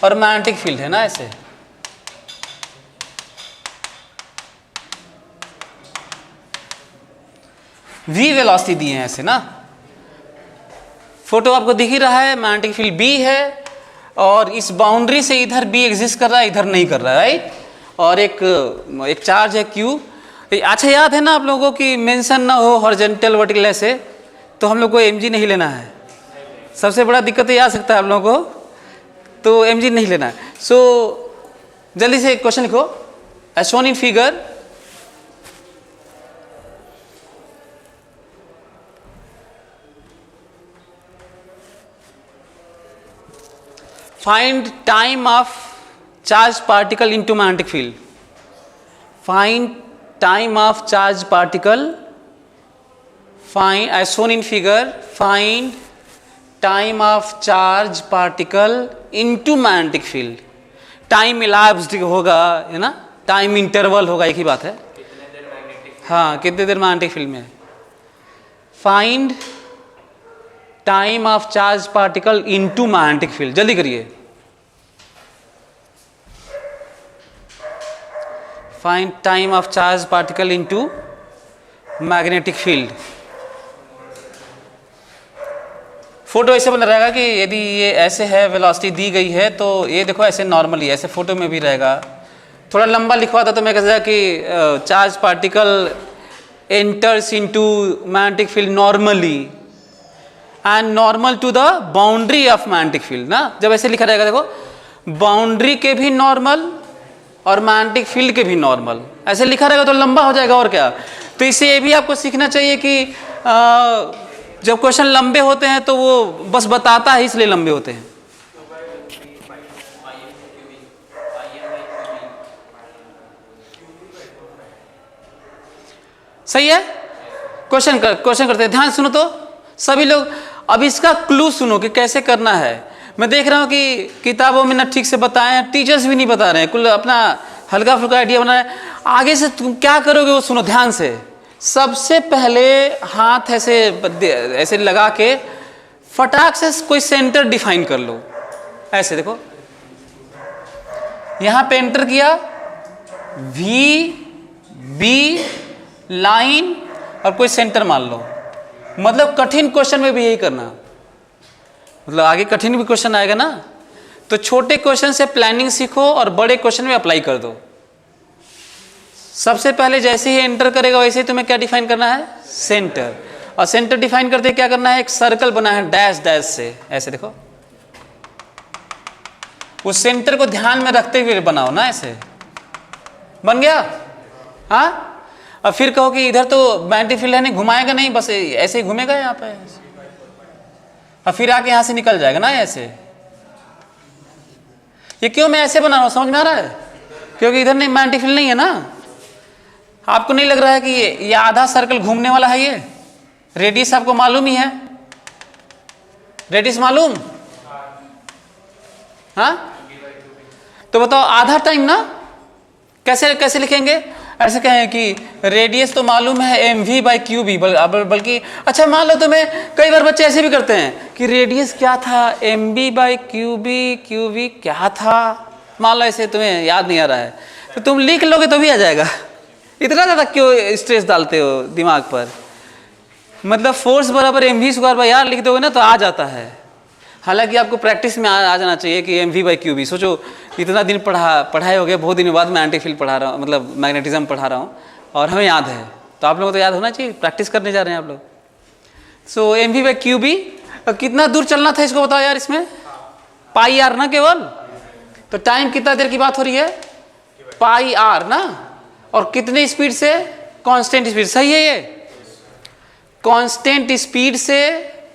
और मैग्नेटिक फील्ड है ना, ऐसे v वेलोसिटी दी है ऐसे ना। फोटो आपको दिख ही रहा है, मैग्नेटिक फील्ड B है और इस बाउंड्री से इधर B एग्जिस्ट कर रहा है, इधर नहीं कर रहा है, राइट? और एक चार्ज है Q। अच्छा याद है ना आप लोगों को कि मेंशन ना हो हॉरिजॉन्टल वर्टिकल ऐसे, तो हम लोग को mg नहीं लेना है। सबसे बड़ा दिक्कत ये आ सकता है आप लोगों को, तो mg नहीं लेना है। सो जल्दी से क्वेश्चन लिखो। As shown in figure, find time of charged particle into magnetic field. Find time of charged particle. Find as shown in figure. Find time of charged particle into magnetic field. Time elapsed होगा, है ना? Time interval होगा, एक ही बात है। कितने देर magnetic, हाँ, कितने देर मैग्नेटिक फील्ड में है। Find time of charge particle into magnetic field, जल्दी करिए। Find time of charge particle into magnetic field. Photo ऐसे बना रहेगा कि यदि ये ऐसे है, वेलोसिटी दी गई है, तो ये देखो ऐसे नॉर्मली, ऐसे फोटो में भी रहेगा। थोड़ा लंबा लिखवा था तो मैं कहता कि charge particle enters into magnetic field normally and normal to the boundary of magnetic field ना। जब ऐसे लिखा रहेगा, देखो बाउंड्री के भी नॉर्मल और मैग्नेटिक फील्ड के भी नॉर्मल, ऐसे लिखा रहेगा तो लंबा हो जाएगा और क्या। तो इससे ये भी आपको सीखना चाहिए कि जब क्वेश्चन लंबे होते हैं तो वो बस बताता है, इसलिए लंबे होते हैं। सही है। क्वेश्चन करते हैं, ध्यान सुनो तो सभी लोग। अब इसका क्लू सुनो कि कैसे करना है। मैं देख रहा हूँ कि किताबों में ना ठीक से बताए हैं, टीचर्स भी नहीं बता रहे हैं, कुल अपना हल्का फुल्का आइडिया बना रहे हैं। आगे से तुम क्या करोगे वो सुनो ध्यान से। सबसे पहले हाथ ऐसे लगा के फटाक से कोई सेंटर डिफाइन कर लो। ऐसे देखो, यहां पे एंटर किया, वी बी लाइन और कोई सेंटर मान लो। मतलब कठिन क्वेश्चन में भी यही करना, मतलब आगे कठिन भी क्वेश्चन आएगा ना, तो छोटे क्वेश्चन से प्लानिंग सीखो और बड़े क्वेश्चन में अप्लाई कर दो। सबसे पहले जैसे ही एंटर करेगा वैसे ही तुम्हें क्या डिफाइन करना है, सेंटर। और सेंटर डिफाइन करते क्या करना है, एक सर्कल बना है डैश डैश से, ऐसे देखो, उस सेंटर को ध्यान में रखते हुए बनाओ ना, ऐसे बन गया। हाँ, अब फिर कहो कि इधर तो मैग्नेटिक फील्ड है नहीं, घुमाएगा नहीं, बस ऐसे ही घूमेगा यहाँ पे, और फिर आके यहाँ से निकल जाएगा ना ऐसे। ये क्यों मैं ऐसे बना रहा हूँ, समझ में आ रहा है? क्योंकि इधर नहीं, मैग्नेटिक फील्ड नहीं है ना। आपको नहीं लग रहा है कि ये आधा सर्कल घूमने वाला है? ये रेडियस आपको मालूम ही है, रेडियस मालूम? हाँ, तो बताओ आधा टाइम ना, कैसे लिखेंगे? ऐसे कहें कि रेडियस तो मालूम है mv/qb, बल्कि अच्छा मान लो तुम्हें, कई बार बच्चे ऐसे भी करते हैं कि रेडियस क्या था, mv/qb, qb क्या था, मान लो ऐसे तुम्हें याद नहीं आ रहा है, तो तुम लिख लोगे तो भी आ जाएगा। इतना ज़्यादा क्यों स्ट्रेस डालते हो दिमाग पर? मतलब फोर्स बराबर mv²/r लिख दोगे ना तो आ जाता है। हालांकि आपको प्रैक्टिस में आ जाना चाहिए कि mv/qb। सोचो इतना दिन पढ़ाए हो गए, बहुत दिनों बाद मैग्नेटिक फील्ड पढ़ा रहा हूँ, मतलब मैग्नेटिज्म पढ़ा रहा हूँ, और हमें याद है, तो आप लोगों को तो याद होना चाहिए, प्रैक्टिस करने जा रहे हैं आप लोग। सो mv/qb कितना दूर चलना था इसको बताओ यार, इसमें πr ना केवल, तो टाइम कितना देर की बात हो रही है, πr ना, और कितने स्पीड से, कांस्टेंट स्पीड। सही है, ये कांस्टेंट स्पीड से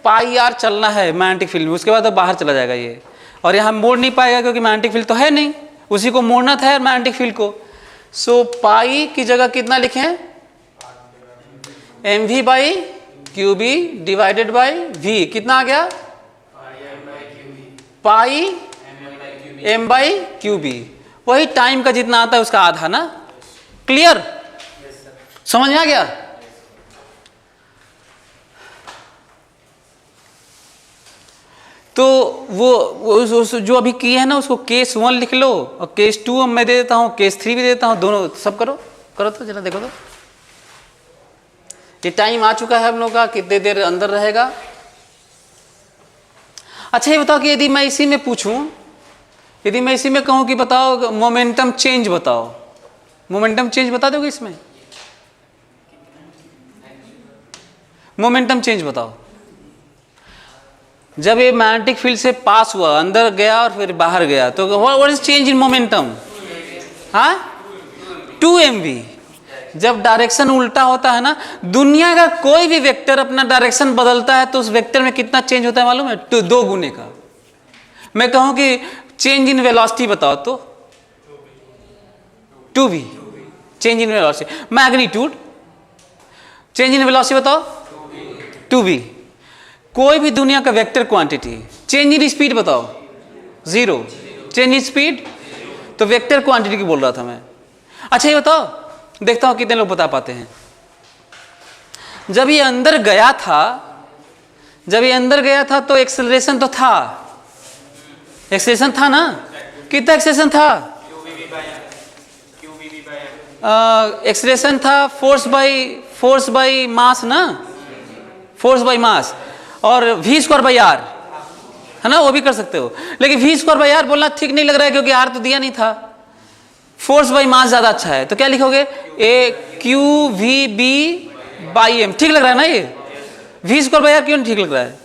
πr चलना है मैग्नेटिक फील्ड में, उसके बाद तो बाहर चला जाएगा ये, और यहाँ मोड़ नहीं पाएगा क्योंकि मैग्नेटिक फील्ड तो है नहीं, उसी को मोड़ना था मैग्नेटिक फील्ड को। सो पाई की जगह कितना लिखें, mv/qb डिवाइडेड बाई v, कितना आ गया, पाई m/qb, वही टाइम का जितना आता है उसका आधा ना। क्लियर, समझ में आ गया? तो वो जो अभी किए हैं ना, उसको केस 1 लिख लो, और केस 2 मैं दे देता हूँ, केस 3 भी देता हूँ, दोनों सब करो तो जरा देखो तो। ये टाइम आ चुका है हम लोग का, कितने देर अंदर रहेगा। अच्छा ये बताओ कि यदि मैं इसी में पूछूं, यदि मैं इसी में कहूं कि बताओ मोमेंटम चेंज बताओ, मोमेंटम चेंज बता दोगे इसमें? मोमेंटम चेंज बताओ। जब ये मैग्नेटिक फील्ड से पास हुआ, अंदर गया और फिर बाहर गया, तो what is change in momentum? हाँ, 2mv। जब डायरेक्शन उल्टा होता है ना, दुनिया का कोई भी वेक्टर अपना डायरेक्शन बदलता है तो उस वेक्टर में कितना चेंज होता है मालूम है? 2 गुने का। मैं कहूं कि चेंज इन वेलोसिटी बताओ तो 2v, change in velocity. Magnitude, change in velocity बताओ 2v। कोई भी दुनिया का vector quantity, change in speed बताओ 0, चेंज इन स्पीड, तो वेक्टर क्वांटिटी की बोल रहा था मैं। अच्छा ये बताओ, देखता हूं कितने लोग बता पाते हैं। जब ये अंदर गया था तो एक्सेलरेशन तो था, एक्सेलरेशन था ना, कितना एक्सेलरेशन था? एक्सेलरेशन था फोर्स बाई मास ना, फोर्स बाई मास, और v स्क्वायर बाई आर है ना, वो भी कर सकते हो। लेकिन v स्क्वायर बाई आर बोलना ठीक नहीं लग रहा है क्योंकि r तो दिया नहीं था। फोर्स बाई मास ज्यादा अच्छा है, तो क्या लिखोगे? A q we b by m, ठीक लग रहा है ना ये? v स्क्वायर बाई आर क्यों नहीं ठीक लग रहा है?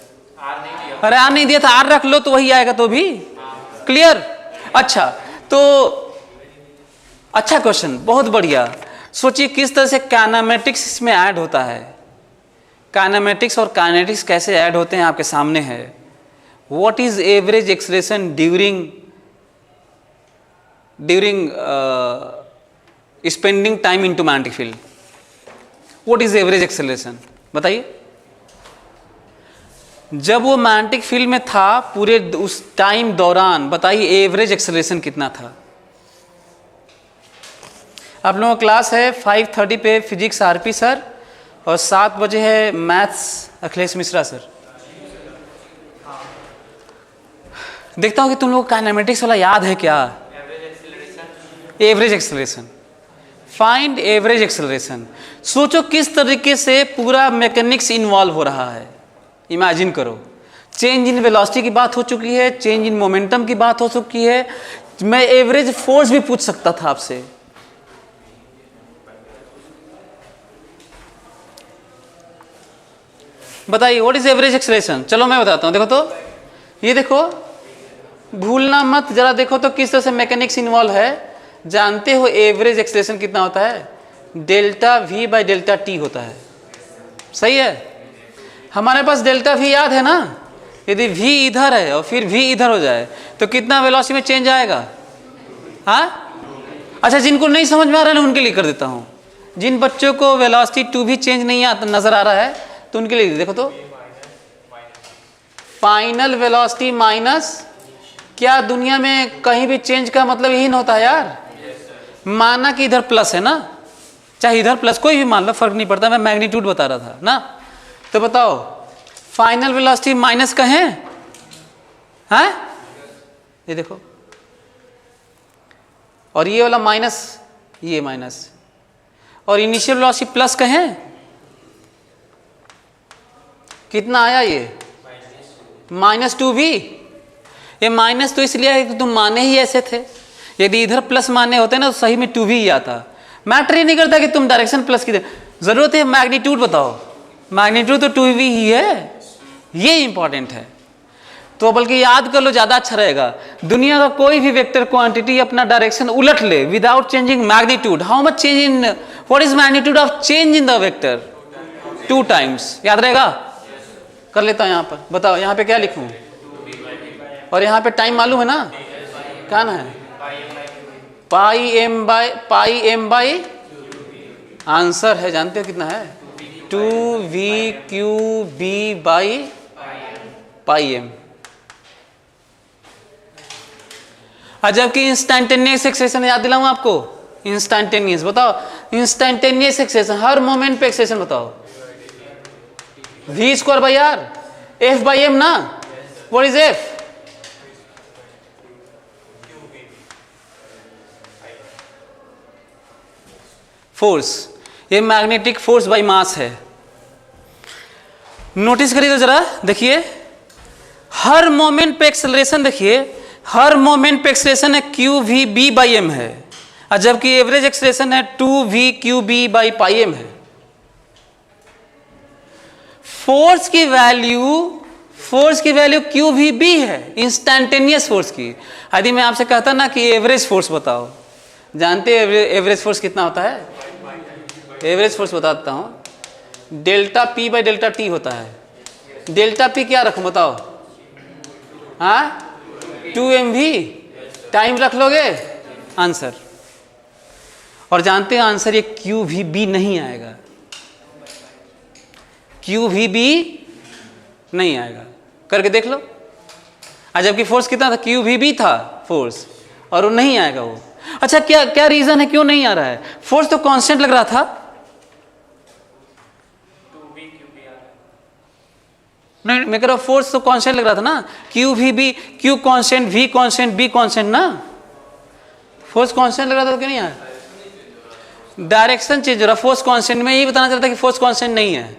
अरे आर नहीं दिया था, आर रख लो तो वही आएगा, तो भी क्लियर। अच्छा तो अच्छा क्वेश्चन, बहुत बढ़िया। सोचिए किस तरह से काइनेमेटिक्स इसमें ऐड होता है। काइनेमेटिक्स और काइनेटिक्स कैसे ऐड होते हैं आपके सामने है। What is average acceleration during spending time into magnetic field? What is average acceleration बताइए। जब वो मैग्नेटिक फील्ड में था पूरे उस टाइम दौरान, बताइए एवरेज एक्सेलरेशन कितना था? आप लोगों का क्लास है 5:30 पे फिजिक्स आरपी सर, और 7 बजे है मैथ्स अखिलेश मिश्रा सर। देखता हूं कि तुम लोग काइनेमेटिक्स वाला याद है क्या? Average acceleration, find average acceleration. सोचो किस तरीके से पूरा मैकेनिक्स इन्वॉल्व हो रहा है। इमेजिन करो, चेंज इन वेलोसिटी की बात हो चुकी है, चेंज इन मोमेंटम की बात हो चुकी है, मैं एवरेज फोर्स भी पूछ सकता था आपसे। बताइए व्हाट इज एवरेज एक्सेलरेशन। चलो मैं बताता हूं, देखो तो ये देखो, भूलना मत, जरा देखो तो किस तरह से मैकेनिक्स इन्वॉल्व है। जानते हो एवरेज एक्सेलरेशन कितना होता है? Delta we by delta T होता है, सही है। हमारे पास डेल्टा वी याद है ना, यदि v इधर है और फिर v इधर हो जाए तो कितना वेलोसिटी में चेंज आएगा? हाँ अच्छा, जिनको नहीं समझ में आ रहा है ना उनके लिए कर देता हूँ। जिन बच्चों को वेलोसिटी टू भी चेंज नहीं आता नजर आ रहा है तो उनके लिए देखो तो, फाइनल वेलोसिटी माइनस, क्या दुनिया में कहीं भी चेंज का मतलब यही ना होता है यार? माना कि इधर प्लस है ना, चाहे इधर प्लस, कोई भी मान लो, फर्क नहीं पड़ता, मैं मैग्नीट्यूड बता रहा था ना। तो बताओ फाइनल वेलोसिटी माइनस का है? हाँ ये देखो, और ये वाला माइनस, ये माइनस, और इनिशियल वेलोसिटी प्लस का है। कितना आया ये? -2v। ये माइनस तो इसलिए है कि तुम माने ही ऐसे थे, यदि इधर प्लस माने होते ना तो सही में 2v ही आता। मैटर ही नहीं करता कि तुम डायरेक्शन प्लस की जरूरत है, मैग्नीट्यूड बताओ। मैग्नीट्यूड तो 2v ही है, ये इंपॉर्टेंट है। तो बल्कि याद कर लो, ज्यादा अच्छा रहेगा। दुनिया का कोई भी वेक्टर क्वांटिटी अपना डायरेक्शन उलट ले without changing magnitude, how much change in, what is magnitude of change in the vector? 2 times. याद रहेगा? कर लेता हूं, यहां पर बताओ, यहां पे क्या लिखूं? और यहाँ पे टाइम मालूम है ना, क्या ना है? पाई एम बाई, आंसर है जानते हो कितना है? 2v³ by pi m. जबकि इंस्टेंटेनियस एक्सेलरेशन याद दिलाऊं आपको, इंस्टेंटेनियस बताओ, इंस्टेंटेनियस एक्सेलरेशन हर मोमेंट पे एक्सेलरेशन बताओ। v square by r, f by m ना। What is f? फोर्स, ये मैग्नेटिक फोर्स बाय मास है। नोटिस करिएगा जरा, देखिए हर मोमेंट पे एक्सेलरेशन, देखिए हर मोमेंट पे एक्सेलरेशन है qvb बाई एम है, और जबकि एवरेज एक्सेलरेशन है 2v³ बाई पाई एम है। फोर्स की वैल्यू qvb है, इंस्टेंटेनियस फोर्स की। यदि मैं आपसे कहता ना कि एवरेज फोर्स बताओ, जानते हैं एवरेज फोर्स कितना होता है? एवरेज फोर्स बताता हूं, delta P by delta T होता है। डेल्टा P क्या रखूं बताओ? हाँ 2mv, टाइम रख लोगे आंसर। और जानते हैं आंसर ये qvb नहीं आएगा, qvb नहीं आएगा, करके देख लो। जबकि फोर्स कितना था? qvb था फोर्स, और वो नहीं आएगा वो। अच्छा क्या क्या रीजन है, क्यों नहीं आ रहा है? फोर्स तो कांस्टेंट लग रहा था। 2v qb आ रहा है। नहीं, मैं कह रहा हूं फोर्स तो कांस्टेंट लग रहा था ना, क्यू भी B, Q constant, V constant, B constant ना, फोर्स कांस्टेंट लग रहा था तो क्यों नहीं आया? डायरेक्शन चेंज हो रहा, फोर्स कांस्टेंट। में यही बताना चाहता कि फोर्स कांस्टेंट नहीं है।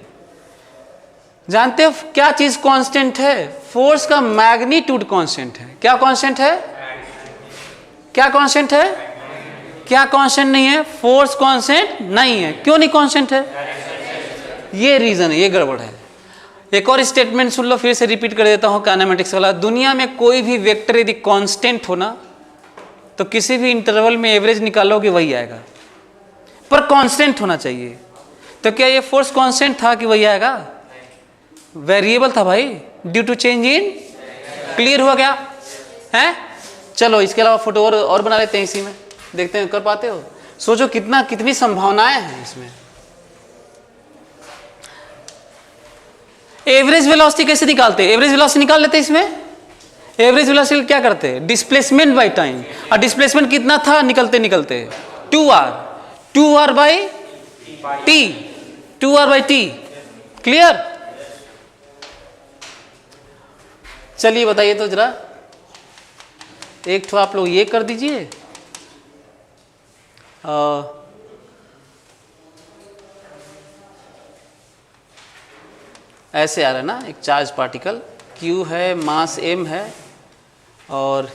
जानते हो क्या चीज कांस्टेंट है? फोर्स का मैग्नीट्यूड कांस्टेंट है। क्या कांस्टेंट है? क्या कांस्टेंट है? क्या कांस्टेंट नहीं है? फोर्स कांस्टेंट नहीं है। क्यों नहीं कांस्टेंट है? ये रीजन है, ये गड़बड़ है। एक और स्टेटमेंट सुन लो, फिर से रिपीट कर देता हूं काइनेमेटिक्स वाला। दुनिया में कोई भी वेक्टर यदि कांस्टेंट हो ना, तो किसी भी इंटरवल में एवरेज निकालोगे वही आएगा, पर कांस्टेंट होना चाहिए। तो क्या ये फोर्स कांस्टेंट था कि वही आएगा? वेरिएबल था भाई, ड्यू टू चेंज इन। क्लियर हुआ क्या है? चलो इसके अलावा फोटो और बना लेते हैं इसी में, देखते हैं कर पाते हो। सोचो कितनी संभावनाएं हैं इसमें। एवरेज वेलोसिटी कैसे निकालते हैं? एवरेज वेलोसिटी निकाल लेते हैं इसमें। एवरेज वेलोसिटी क्या करते हैं? Displacement by time. और डिस्प्लेसमेंट कितना था निकलते निकलते? 2r by T, 2r by T. Clear? चलिए बताइए तो जरा, एक तो आप लोग ये कर दीजिए, ऐसे आ रहा है ना, एक चार्ज पार्टिकल Q है, मास m है, और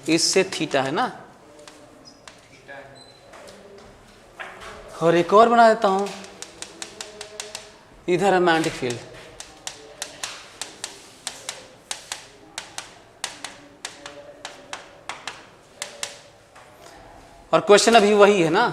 इससे थीटा है ना। और एक और बना देता हूं, इधर है मैग्नेटिक फील्ड। और क्वेश्चन अभी वही है ना,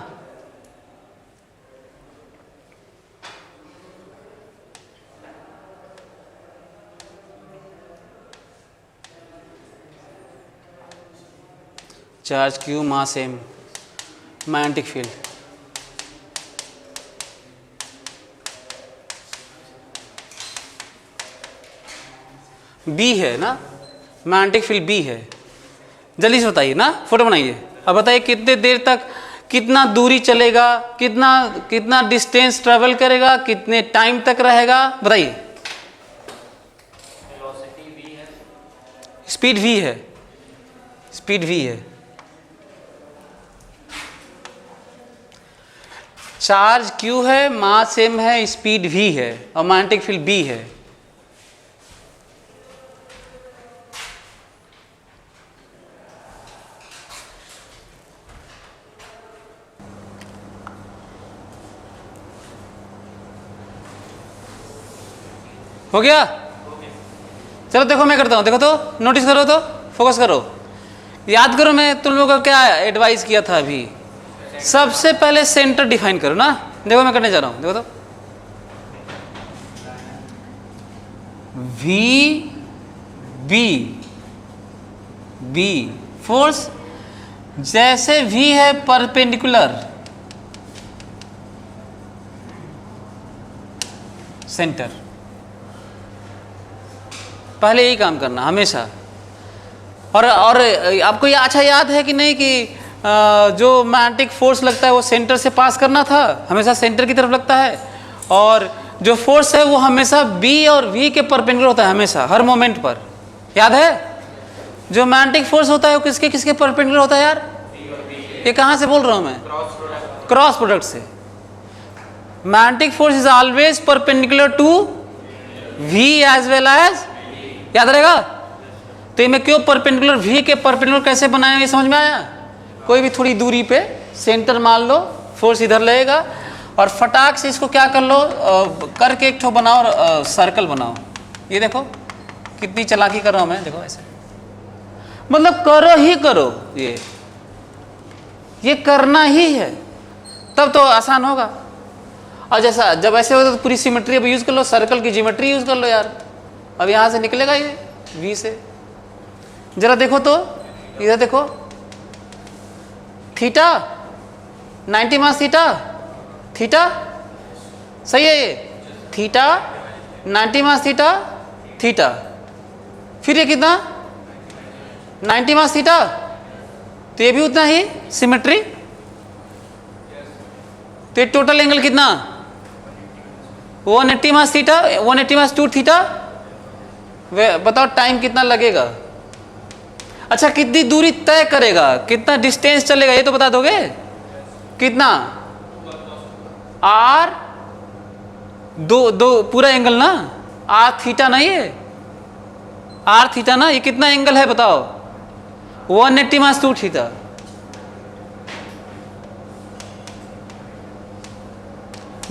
charge Q, mass m, magnetic field. B है ना, मैग्नेटिक फील्ड B है। जल्दी से बताइए ना, फोटो बनाइए। अब बताइए कितने देर तक, कितना दूरी चलेगा, कितना डिस्टेंस ट्रेवल करेगा, कितने टाइम तक रहेगा, बताइए। वेलोसिटी v है, स्पीड v है, स्पीड v है। चार्ज Q है, मास m है, स्पीड v है, और मैग्नेटिक फील्ड B है। हो गया? चलो देखो मैं करता हूं, देखो तो, नोटिस करो तो, फोकस करो, याद करो मैं तुम लोगों को क्या एडवाइस किया था अभी। सबसे पहले सेंटर डिफाइन करो ना। देखो मैं करने जा रहा हूं, देखो तो, वी बी फोर्स जैसे V है परपेंडिकुलर सेंटर, पहले यही काम करना हमेशा। और आपको ये अच्छा याद है कि नहीं कि जो मैग्नेटिक फोर्स लगता है वो सेंटर से पास करना था, हमेशा सेंटर की तरफ लगता है। और जो फोर्स है वो हमेशा B और V के परपेंडिकुलर होता है, हमेशा हर मोमेंट पर। याद है? जो मैग्नेटिक फोर्स होता है वो किसके किसके परपेंडिकुलर होता है यार? ये कहाँ से बोल रहा हूँ मैं? क्रॉस प्रोडक्ट से। Magnetic force is always perpendicular to V as well as, याद रहेगा? तो ये मैं क्यों परपेंडिकुलर V के परपेंडिकुलर कैसे बनाया, ये समझ में आया? कोई भी थोड़ी दूरी पे सेंटर मान लो, फोर्स इधर लगेगा, और फटाक से इसको क्या कर लो, करके एक ठो बनाओ, सर्कल बनाओ। ये देखो कितनी चालाकी कर रहा हूं मैं, देखो ऐसे, मतलब करो ही करो, ये करना ही है, तब तो आसान होगा। और जैसा जब ऐसे होता तो पूरी सिमेट्री अब यूज कर लो, सर्कल की ज्योमेट्री यूज कर लो यार। अब यहां से निकलेगा ये V से, जरा देखो तो, इधर देखो, थीटा 90 मास थीटा सही है ये, थीटा 90 मास थीटा, फिर ये कितना 90 मास तो ये भी उतना ही सिमेट्री। तो ये टोटल एंगल कितना 180 माइनस थीटा, 180 माइनस 2 थीटा। बताओ टाइम कितना लगेगा। अच्छा कितनी दूरी तय करेगा, कितना डिस्टेंस चलेगा, ये तो बता दोगे। कितना आर दो पूरा एंगल ना, आर थीटा ना, ये आर थीटा ना, ये कितना एंगल है बताओ 180 माइनस 2 थीटा।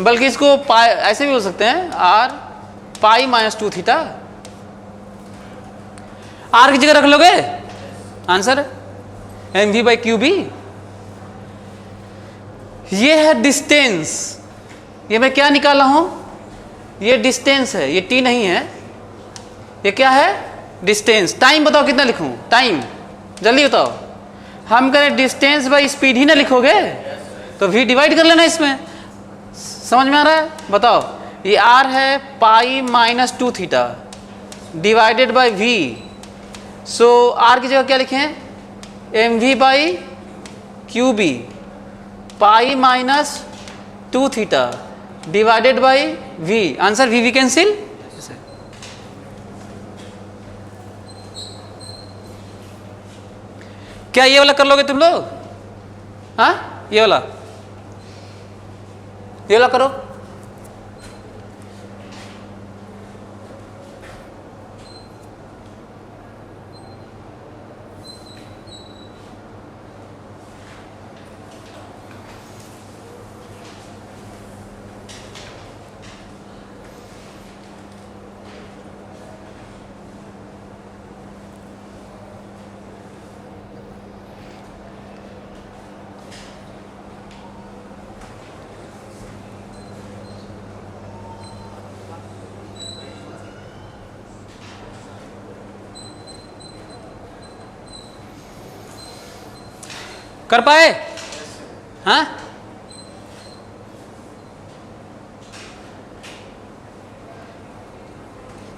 बल्कि इसको पाई ऐसे भी हो सकते हैं, R pi minus 2 theta. R की जगह रख लोगे, answer M V by Q B. ये है डिस्टेंस। ये मैं क्या निकाला हूं, ये डिस्टेंस है, ये टी नहीं है, ये क्या है डिस्टेंस। टाइम बताओ कितना लिखूं, टाइम जल्दी बताओ। हम करें डिस्टेंस बाई स्पीड ही ना लिखोगे तो वी डिवाइड कर लेना इसमें। समझ में आ रहा है, बताओ। ये आर है pi minus 2 theta divided by V. So R की जगह क्या लिखें, M V by Q B, pi minus 2 theta divided by V. Answer V cancel. क्या ये वाला कर लोगे तुम लोग, हाँ ये वाला करो। कर पाए, हाँ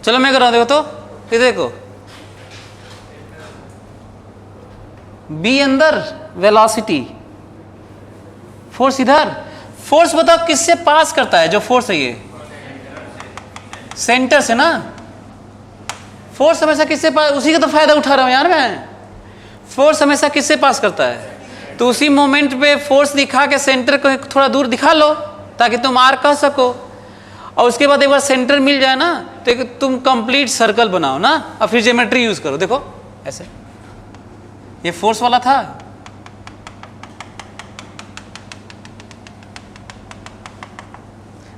चलो मैं कर रहा हूं, देखो तो ये देखो, बी अंदर वेलोसिटी, फोर्स इधर। फोर्स बताओ किससे पास करता है, जो फोर्स है ये सेंटर से ना। फोर्स हमेशा किससे पास, उसी का तो फायदा उठा रहा हूं यार मैं। फोर्स हमेशा किससे पास करता है, तो उसी मोमेंट पे फोर्स दिखा के सेंटर को थोड़ा दूर दिखा लो ताकि तुम आर कह सको। और उसके बाद एक बार सेंटर मिल जाए ना तो तुम कंप्लीट सर्कल बनाओ ना, और फिर ज्योमेट्री यूज करो। देखो ऐसे, ये फोर्स वाला था,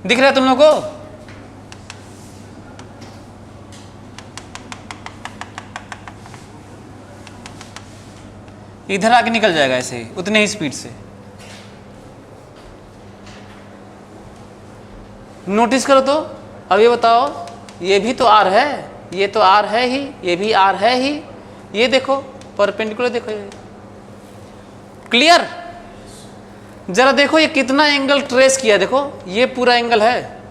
दिख रहा है तुम लोगों को। इधर आके निकल जाएगा ऐसे ही, उतने ही स्पीड से। नोटिस करो तो। अब ये बताओ, ये भी तो आर है, ये तो आर है ही, ये भी आर है ही। ये देखो परपेंडिकुलर, देखो ये क्लियर। जरा देखो ये कितना एंगल ट्रेस किया, देखो ये पूरा एंगल है।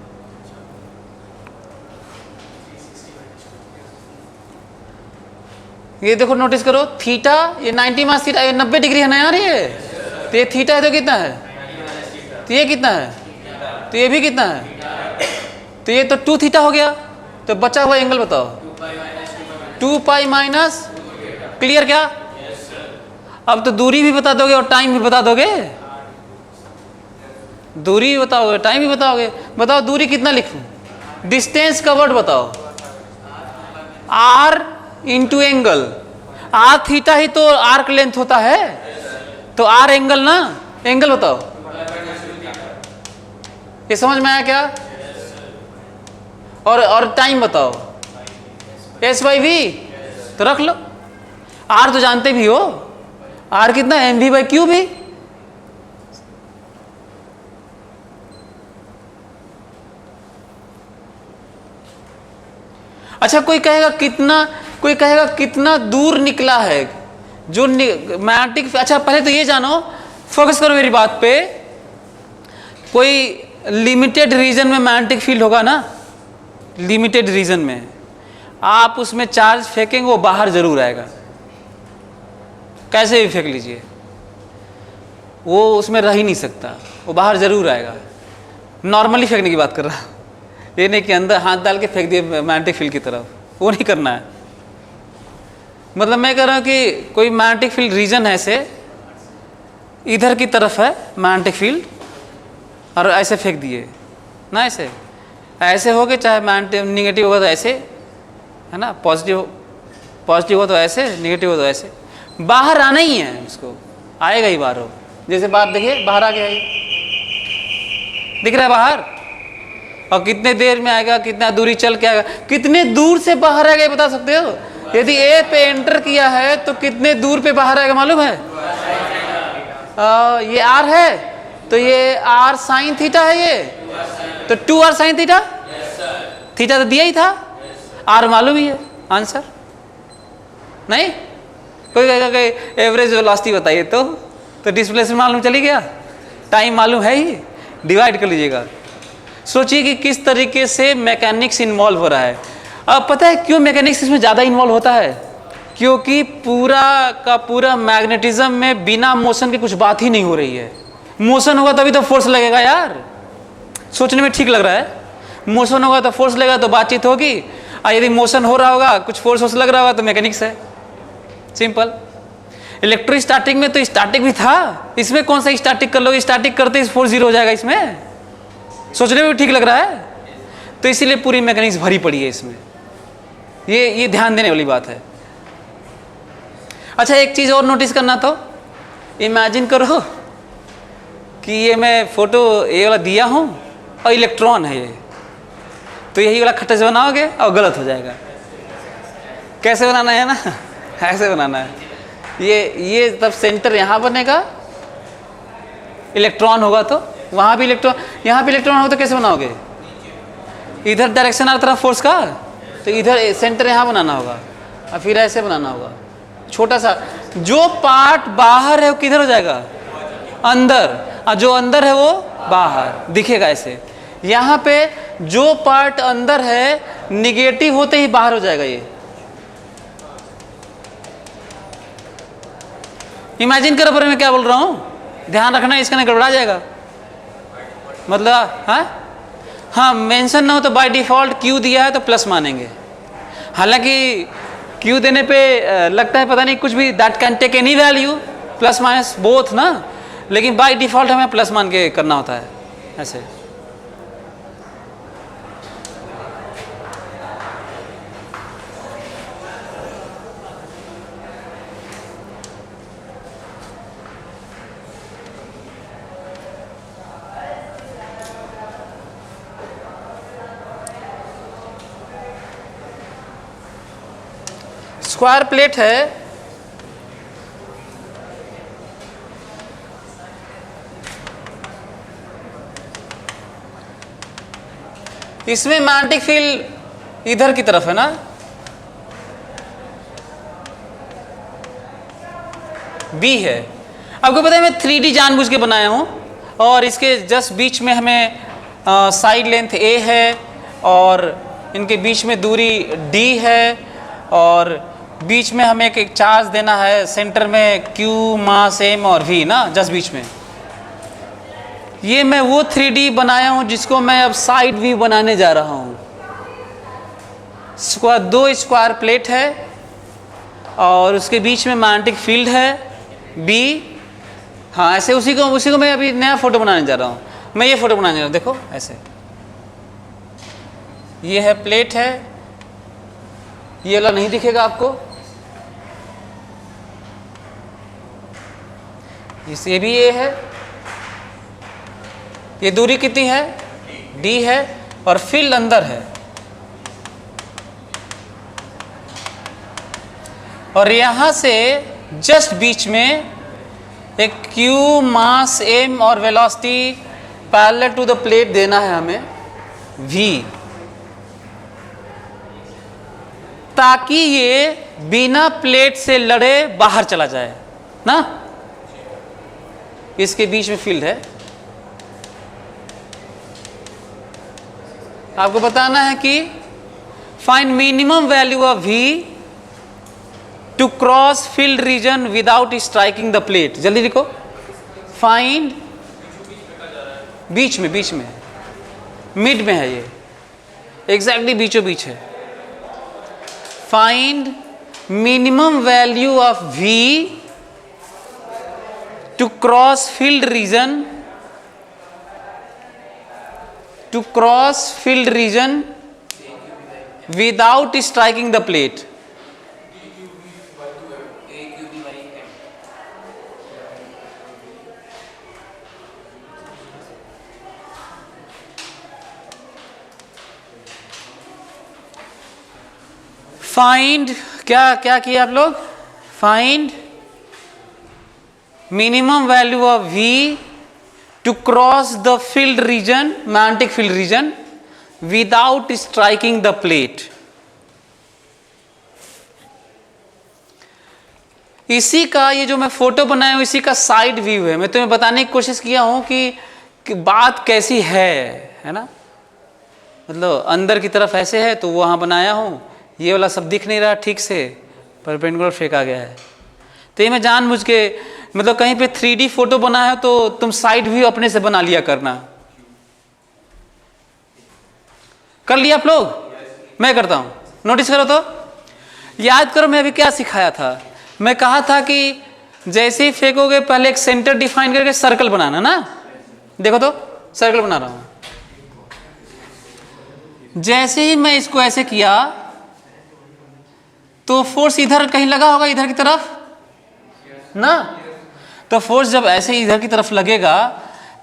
ये देखो नोटिस करो, थीटा ये 90 माइनस थीटा, ये 90 डिग्री है ना यार ये। तो ये थीटा है तो कितना है, तो ये कितना है, तो ये भी कितना है, तो ये तो 2 थीटा हो गया। तो बचा हुआ एंगल बताओ 2 पाई माइनस, क्लियर क्या। अब तो दूरी भी बता दोगे और टाइम भी बता दोगे, दूरी भी बताओगे टाइम भी बताओगे। बताओ दूरी कितना लिखूं, डिस्टेंस कवर्ड बताओ, r into angle. R theta ही तो आर्क लेंथ होता है, तो आर एंगल ना, एंगल बताओ। ये समझ में आया क्या। और टाइम बताओ, एस बाई वी तो रख लो। आर तो जानते भी हो, आर कितना, एम वी बाई क्यू भी। अच्छा कोई कहेगा कितना दूर निकला है जो मैग्नेटिक। अच्छा पहले तो ये जानो, फोकस करो मेरी बात पे। कोई लिमिटेड रीजन में मैग्नेटिक फील्ड होगा ना, लिमिटेड रीजन में आप उसमें चार्ज फेंकेंगे वो बाहर जरूर आएगा, कैसे भी फेंक लीजिए। वो उसमें रह ही नहीं सकता, वो बाहर ज़रूर आएगा। नॉर्मली फेंकने की बात कर रहा हूँ, ये नहीं कि अंदर हाथ डाल के फेंक दिए मैग्नेटिक फील्ड की तरफ, वो नहीं करना है। मतलब मैं कह रहा हूँ कि कोई मैग्नेटिक फील्ड रीजन है, ऐसे इधर की तरफ है मैग्नेटिक फील्ड, और ऐसे फेंक दिए ना, ऐसे हो गए, चाहे मैग्नेटिक निगेटिव होगा तो ऐसे, है ना, पॉजिटिव हो तो ऐसे, निगेटिव हो तो ऐसे, बाहर आना ही है उसको, आएगा ही बाहर। हो जैसे बाहर देखिए, बाहर आ गया, दिख रहा है बाहर, और कितने देर में आएगा, कितना दूरी चल के आएगा, कितने दूर से बाहर आएगा बता सकते हो? यदि ए पे एंटर किया है तो कितने दूर पे बाहर आएगा मालूम है? ये आर है, तो ये आर साइन थीटा है, ये तो 2r साइन थीटा, थीटा तो दिया ही था, आर मालूम ही है, आंसर नहीं। कोई कहेगा कि एवरेज वेलोसिटी बताइए, तो डिस्प्लेसमेंट मालूम चली गया, टाइम मालूम है ही, डिवाइड कर लीजिएगा। सोचिए कि किस तरीके से मैकेनिक्स इन्वॉल्व हो रहा है। अब पता है क्यों मैकेनिक्स इसमें ज़्यादा इन्वॉल्व होता है? क्योंकि पूरा का पूरा मैग्नेटिज्म में बिना मोशन के कुछ बात ही नहीं हो रही है। मोशन होगा तभी तो फोर्स लगेगा यार, सोचने में ठीक लग रहा है। मोशन होगा तो फोर्स लगेगा, तो बातचीत होगी, और यदि मोशन हो रहा होगा, कुछ फोर्स लग रहा होगा, तो मैकेनिक्स है, सिंपल। इलेक्ट्रोस्टैटिक में तो स्टैटिक भी था, इसमें कौन सा स्टैटिक कर लोगे? स्टैटिक करते ही फोर्स जीरो हो जाएगा, इसमें सोचने में भी ठीक लग रहा है, तो इसीलिए पूरी मैकेनिक्स भरी पड़ी है इसमें। ये ध्यान देने वाली बात है। अच्छा, एक चीज़ और नोटिस करना, तो इमेजिन करो कि ये मैं फोटो ये वाला दिया हूँ और इलेक्ट्रॉन है ये, तो यही वाला खट्टा से बनाओगे और गलत हो जाएगा। कैसे बनाना है ना, ऐसे बनाना है। ये तब सेंटर यहाँ बनेगा, इलेक्ट्रॉन होगा तो वहाँ भी इलेक्ट्रॉन, यहाँ भी इलेक्ट्रॉन होगा, तो कैसे बनाओगे? इधर डायरेक्शन आ तरफ फोर्स का, तो इधर सेंटर यहाँ बनाना होगा, और फिर ऐसे बनाना होगा। छोटा सा जो पार्ट बाहर है वो किधर हो जाएगा? अंदर, और जो अंदर है वो बाहर दिखेगा ऐसे। यहाँ पे जो पार्ट अंदर है निगेटिव होते ही बाहर हो जाएगा। ये इमेजिन करो, पर मैं क्या बोल रहा हूँ, ध्यान रखना, इसका नहीं गड़बड़ा जाएगा। मतलब हाँ मेंशन ना हो तो बाय डिफ़ॉल्ट क्यू दिया है तो प्लस मानेंगे, हालांकि क्यू देने पे लगता है पता नहीं कुछ भी, that can take any value, plus minus both ना, लेकिन बाय डिफ़ॉल्ट हमें प्लस मान के करना होता है ऐसे। स्क्वायर प्लेट है, इसमें मैग्नेटिक फील्ड इधर की तरफ है ना, बी है। आपको पता है मैं 3D जानबूझ के बनाया हूं, और इसके जस्ट बीच में हमें साइड लेंथ a है, और इनके बीच में दूरी d है, और बीच में हमें एक चार्ज देना है, सेंटर में q, मास m और v ना, जस्ट बीच में। ये मैं वो 3D बनाया हूं जिसको मैं अब साइड व्यू बनाने जा रहा हूं। दो स्क्वायर प्लेट है, और उसके बीच में मैग्नेटिक फील्ड है B। हाँ ऐसे उसी को मैं अभी नया फोटो बनाने जा रहा हूँ। मैं ये फोटो बनाने जा रहा हूँ, देखो ऐसे, ये है प्लेट है, ये वाला नहीं दिखेगा आपको, ये भी ये है, ये दूरी कितनी है d है, और फील्ड अंदर है, और यहां से जस्ट बीच में एक q, मास m और velocity parallel to the plate देना है हमें v, ताकि ये बिना प्लेट से लड़े बाहर चला जाए ना। इसके बीच में फील्ड है, आपको बताना है कि find minimum value of v to cross field region without striking the plate. जल्दी लिखो, फाइंड, बीच में मिड में है ये, एग्जैक्टली बीचों बीच है। Find minimum value of V to cross field region without striking the plate. Find क्या किया आप लोग? Find minimum value of V to cross the field region, magnetic field region, without striking the plate. इसी का ये जो मैं photo बनाया हूं, इसी का साइड व्यू है। मैं तुम्हें बताने की कोशिश किया हूं कि बात कैसी है ना। मतलब अंदर की तरफ ऐसे है तो वहां बनाया हूं, ये वाला सब दिख नहीं रहा ठीक से, परपेंडिकुलर फेंका गया है। तो ये मैं जानबूझ के, मतलब कहीं पे 3D फोटो बना है तो तुम साइड व्यू अपने से बना लिया करना। कर लिया आप लोग? मैं करता हूं, नोटिस करो तो, याद करो मैं अभी क्या सिखाया था। मैं कहा था कि जैसे ही फेंकोगे पहले एक सेंटर डिफाइन करके सर्कल बनाना ना। देखो तो सर्कल बना रहा हूं। जैसे ही मैं इसको ऐसे किया तो फोर्स इधर कहीं लगा होगा, इधर की तरफ ना। तो फोर्स जब ऐसे इधर की तरफ लगेगा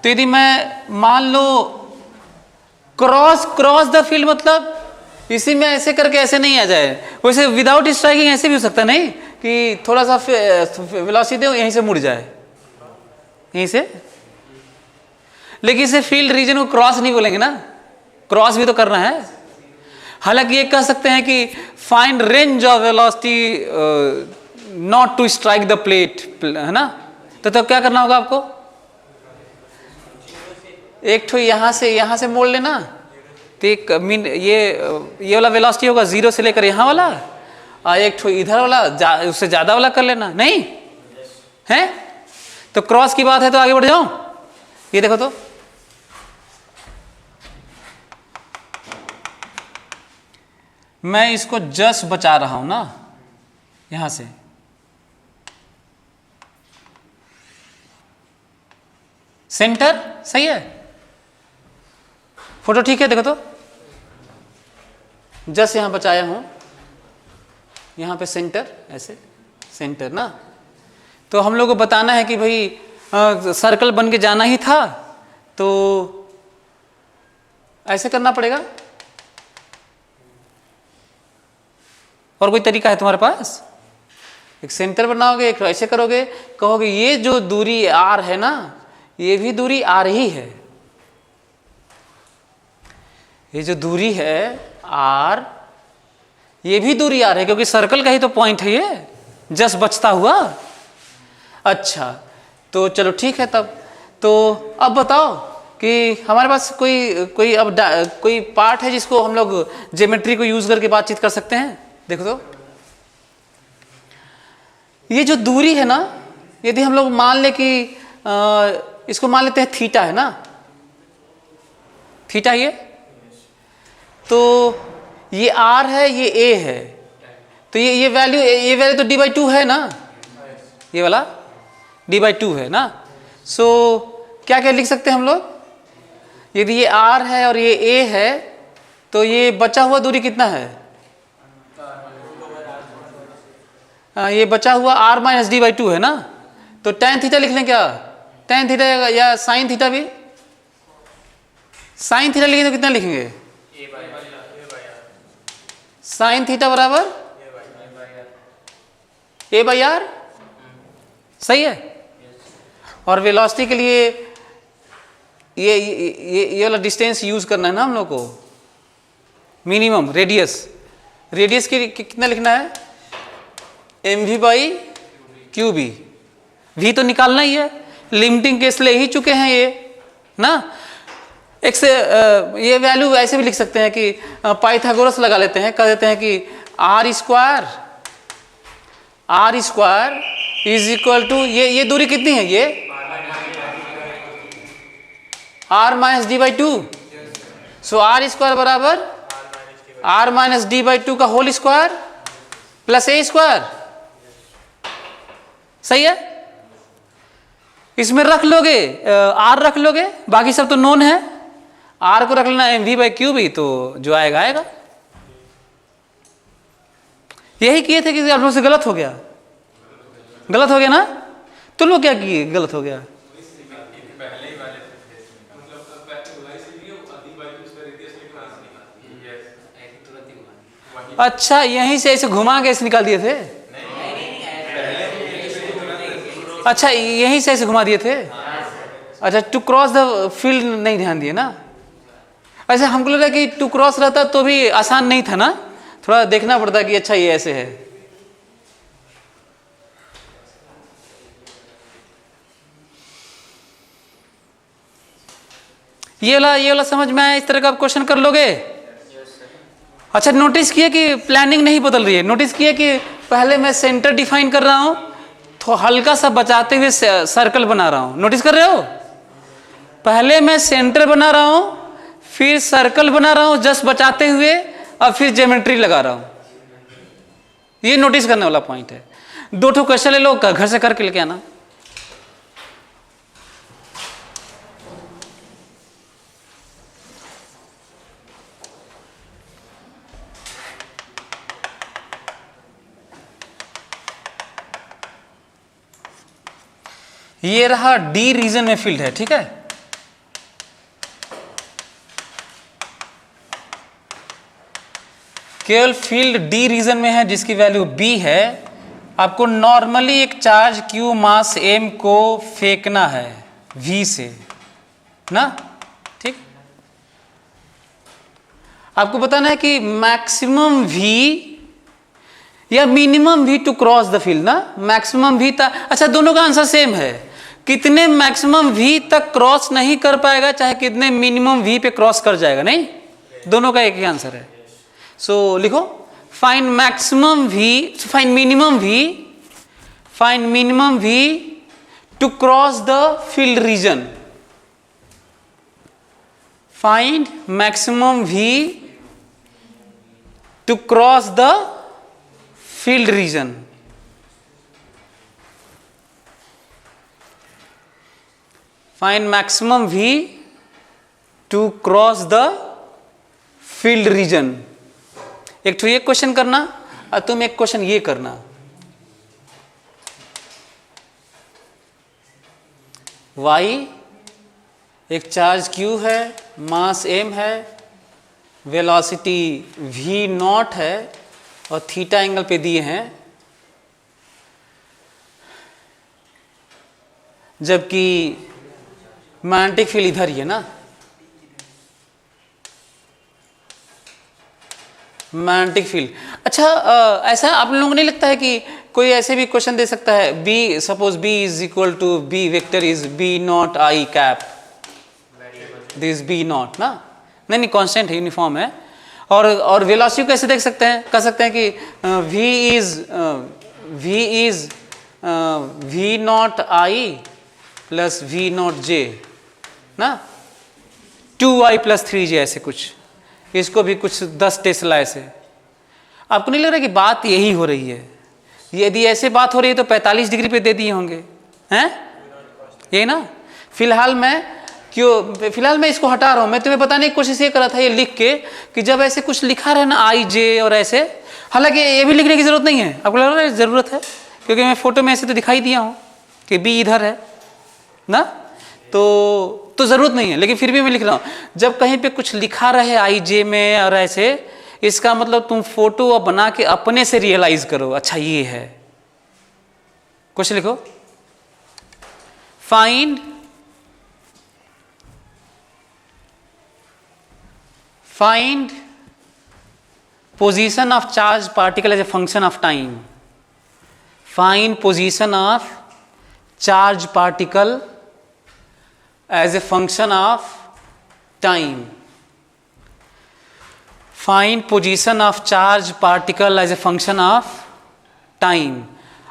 तो यदि मैं मान लो क्रॉस द फील्ड, मतलब इसी में ऐसे करके ऐसे नहीं आ जाए, वैसे विदाउट स्ट्राइकिंग ऐसे भी हो सकता नहीं कि थोड़ा सा वेलोसिटी दो यहीं से मुड़ जाए, यहीं से। लेकिन इसे फील्ड रीजन को क्रॉस नहीं बोलेंगे ना, क्रॉस भी तो करना है। हालांकि ये कह सकते हैं कि find range of velocity not to strike the plate, है ना। तो तब क्या करना होगा आपको? एक ठो यहां से मोड़ लेना। तो ये वाला वेलोसिटी होगा 0 से लेकर यहां वाला, और एक ठो इधर वाला उससे ज्यादा वाला कर लेना, नहीं है? तो क्रॉस की बात है तो आगे बढ़ जाओ। ये देखो तो मैं इसको जस्ट बचा रहा हूं ना यहां से। सेंटर सही है, फोटो ठीक है। देखो तो जस्ट यहां बचाया हूं, यहां पे सेंटर, ऐसे सेंटर ना। तो हम लोग को बताना है कि भाई सर्कल बन के जाना ही था तो ऐसे करना पड़ेगा। और कोई तरीका है तुम्हारे पास? एक सेंटर बनाओगे, एक ऐसे करोगे, कहोगे ये जो दूरी r है ना, ये भी दूरी r ही है। ये जो दूरी है r, ये भी दूरी r है, क्योंकि सर्कल का ही तो पॉइंट है ये, जस्ट बचता हुआ। अच्छा तो चलो ठीक है तब। तो अब बताओ कि हमारे पास कोई पार्ट है जिसको हम लोग ज्योमेट्री को यूज करके बातचीत कर सकते हैं। देखो तो ये जो दूरी है ना, यदि हम लोग मान ले कि इसको मान लेते हैं थीटा है ना, थीटा ये, तो ये r है, ये a है, तो ये वैल्यू तो d/2 है ना, ये वाला d/2 है ना। सो क्या लिख सकते हैं हम लोग? यदि ये r है और ये a है तो ये बचा हुआ दूरी कितना है? ये बचा हुआ r - d/2 है ना। तो tan थीटा लिख लें क्या? tan थीटा या sin थीटा भी? sin थीटा लिखेंगे तो कितना लिखेंगे? sin थीटा बराबर a/r, सही है। और वेलोसिटी के लिए ये वाला डिस्टेंस यूज करना है ना हम लोग को, मिनिमम रेडियस के कितना लिखना है? mv/qb। v तो निकालना ही है, लिमिटिंग केस ले ही चुके हैं ये ना। एक से ये वैल्यू ऐसे भी लिख सकते हैं कि पाइथागोरस लगा लेते हैं, कह देते हैं कि r square is equal to ये दूरी कितनी है? ये r minus D by two. So R square बराबर r minus D by two का whole square plus A square. सही है। इसमें रख लोगे r रख लोगे, बाकी सब तो नोन है, r को रख लेना एम वी बाई क्यू भी, तो जो आएगा आएगा। यही किए थे कि आप लोग से गलत हो गया, गलत हो गया ना। तुम लोग क्या किए, गलत हो गया। अच्छा, यहीं से ऐसे घुमा के ऐसे निकाल दिए थे। अच्छा, यहीं से ऐसे घुमा दिए थे। अच्छा, टू क्रॉस द फील्ड नहीं ध्यान दिए ना। ऐसे हमको लगा कि टू क्रॉस रहता तो भी आसान नहीं था ना, थोड़ा देखना पड़ता कि अच्छा ये ऐसे है। ये वाला समझ में आया। इस तरह का आप क्वेश्चन कर लोगे। अच्छा, नोटिस किया कि प्लानिंग नहीं बदल रही है। नोटिस किया कि पहले मैं सेंटर डिफाइन कर रहा हूं तो हल्का सा बचाते हुए सर्कल बना रहा हूं। नोटिस कर रहे हो, पहले मैं सेंटर बना रहा हूं, फिर सर्कल बना रहा हूं जस्ट बचाते हुए, और फिर ज्योमेट्री लगा रहा हूं। ये नोटिस करने वाला पॉइंट है। 2 ठो क्वेश्चन ले लो, घर से करके लेके आना। ये रहा डी रीजन में फील्ड है, ठीक है। केवल फील्ड डी रीजन में है जिसकी वैल्यू बी है। आपको नॉर्मली एक चार्ज क्यू मास एम को फेंकना है वी से ना, ठीक। आपको बताना है कि मैक्सिमम वी या minimum V to cross the field ना। मैक्सिमम वी तक, अच्छा दोनों का आंसर सेम है। कितने मैक्सिमम वी तक क्रॉस नहीं कर पाएगा, चाहे कितने मिनिमम वी पे क्रॉस कर जाएगा, नहीं, दोनों का एक ही आंसर है। सो लिखो, find maximum V, find minimum V to cross the field region. Find maximum V to cross the field region. Find maximum V to cross the field region. एक तो ये क्वेश्चन करना और तुम एक क्वेश्चन ये करना। वाई एक चार्ज q है, मास m है, वेलोसिटी v नॉट है और थीटा एंगल पे दिए हैं, जबकि मैग्नेटिक फील्ड इधर ही है ना। मैग्नेटिक फील्ड, अच्छा ऐसा आप लोगों को नहीं लगता है कि कोई ऐसे भी क्वेश्चन दे सकता है, B suppose B is equal to B vector is B naught I cap, this B naught ना, नहीं कांस्टेंट है, यूनिफॉर्म है। और वेलोसिटी कैसे देख सकते हैं, कह सकते हैं कि v is v not i plus v not j ना, 2i प्लस 3j, ऐसे कुछ। इसको भी कुछ 10 टेस्ला ऐसे। आपको नहीं लग रहा कि बात यही हो रही है? यदि ऐसे बात हो रही है तो 45 डिग्री पे दे दिए होंगे, हैं? यही ना। फिलहाल मैं इसको हटा रहा हूं। मैं तुम्हें बताने की कोशिश ये कर रहा था, ये लिख के कि जब ऐसे कुछ लिखा रहे ना आई जे और ऐसे, हालांकि ये भी लिखने की जरूरत नहीं है। आपको लग रहा है जरूरत है, क्योंकि मैं फोटो में ऐसे तो दिखाई दिया हूं कि बी इधर है ना, तो जरूरत नहीं है, लेकिन फिर भी मैं लिख रहा हूं। जब कहीं पे कुछ लिखा रहे आई जे में और ऐसे, इसका मतलब तुम फोटो बना के अपने से रियलाइज करो, अच्छा ये है। क्वेश्चन लिखो, find position of charged particle as a function of time. Find position of charged particle as a function of time. Find position of charged particle as a function of time.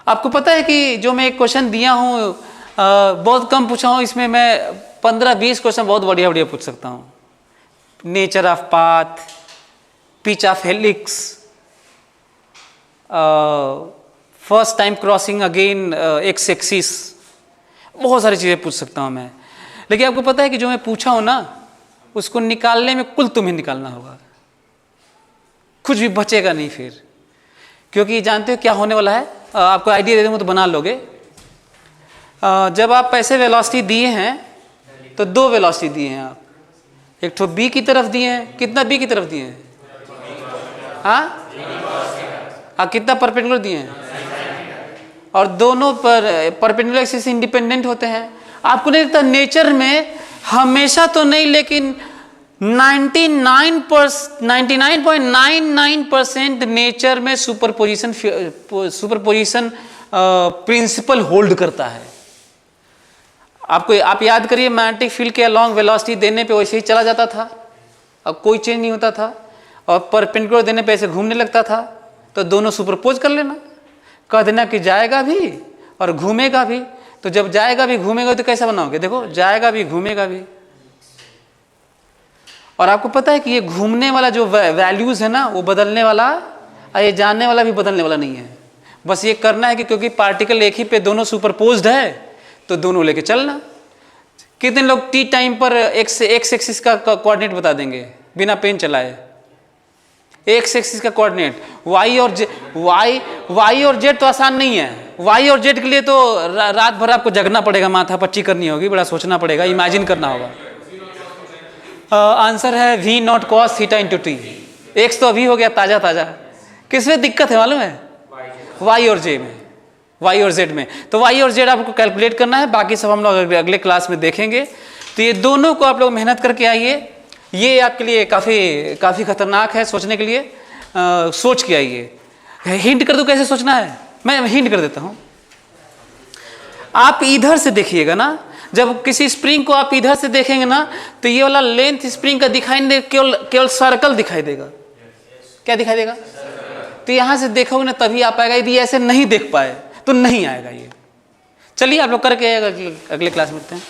आपको पता है कि जो मैं एक question दिया हूँ बहुत कम पूछा हूँ, इसमें मैं 15-20 क्वेश्चन बहुत बढ़िया बढ़िया पूछ सकता हूँ। Nature of path, pitch of helix, first time crossing again x axis, बहुत सारी चीज़ें पूछ सकता हूँ मैं। लेकिन आपको पता है कि जो मैं पूछा हूँ ना, उसको निकालने में कुल तुम्हें निकालना होगा, कुछ भी बचेगा नहीं फिर। क्योंकि जानते हो क्या होने वाला है, आपको आइडिया दे दूँगा तो बना लोगे। जब आप ऐसे वेलोसिटी दिए हैं तो 2 वेलोसिटी दिए हैं आप, एक तो बी की तरफ दिए हैं, कितना बी की तरफ दिए हैं, हाँ कितना परपेंडिकुलर दिए हैं, और दोनों पर परपेंडिकुलर एक्सिस से इंडिपेंडेंट होते हैं। आपको नहीं लगता नेचर में हमेशा तो नहीं, लेकिन 99.99% नेचर में सुपरपोजिशन प्रिंसिपल होल्ड करता है। आप याद करिए, मैग्नेटिक फील्ड के अलॉन्ग वेलोसिटी देने पे वैसे ही चला जाता था, अब कोई चेंज नहीं होता था, और परपेंडिकुलर देने पे ऐसे घूमने लगता था। तो दोनों सुपरपोज कर लेना, कह देना कि जाएगा भी और घूमेगा भी। तो जब जाएगा भी घूमेगा तो कैसा बनाओगे, देखो जाएगा भी घूमेगा भी। और आपको पता है कि ये घूमने वाला जो वैल्यूज है ना, वो बदलने वाला, और ये जानने वाला भी बदलने वाला नहीं है। बस ये करना है कि क्योंकि पार्टिकल एक ही पे दोनों सुपरपोज्ड है, तो दोनों लेके चलना। कितने लोग टी टाइम पर एक्स एक्सिस का कोऑर्डिनेट बता देंगे बिना पेन चलाए? एक्स एक्सिस का कोऑर्डिनेट, वाई और जेड तो आसान नहीं है। वाई और जेड के लिए तो रात भर आपको जगना पड़ेगा, माथा पच्ची करनी होगी, बड़ा सोचना पड़ेगा, इमेजिन करना होगा। आंसर है V not cos theta into T. X तो अभी हो गया ताजा ताजा। किसमें दिक्कत है मालूम है? वाई और जे में, वाई और जेड में। तो वाई और जेड आपको कैलकुलेट करना है, बाकी सब हम लोग अगले क्लास में देखेंगे। तो ये दोनों को आप लोग मेहनत करके आइए, ये आपके लिए काफ़ी खतरनाक है सोचने के लिए। सोच के आइए। हिंट कर दूं कैसे सोचना है, मैं हिंट कर देता हूँ। आप इधर से देखिएगा ना, जब किसी स्प्रिंग को आप इधर से देखेंगे ना, तो ये वाला लेंथ स्प्रिंग का दिखाई नहीं देगा, केवल सर्कल दिखाई देगा। क्या दिखाई देगा? तो यहाँ से देखोगे ना तभी आ पाएगा, यदि ऐसे नहीं देख पाए तो नहीं आएगा ये। चलिए आप लोग करके अगले क्लास में मिलते हैं।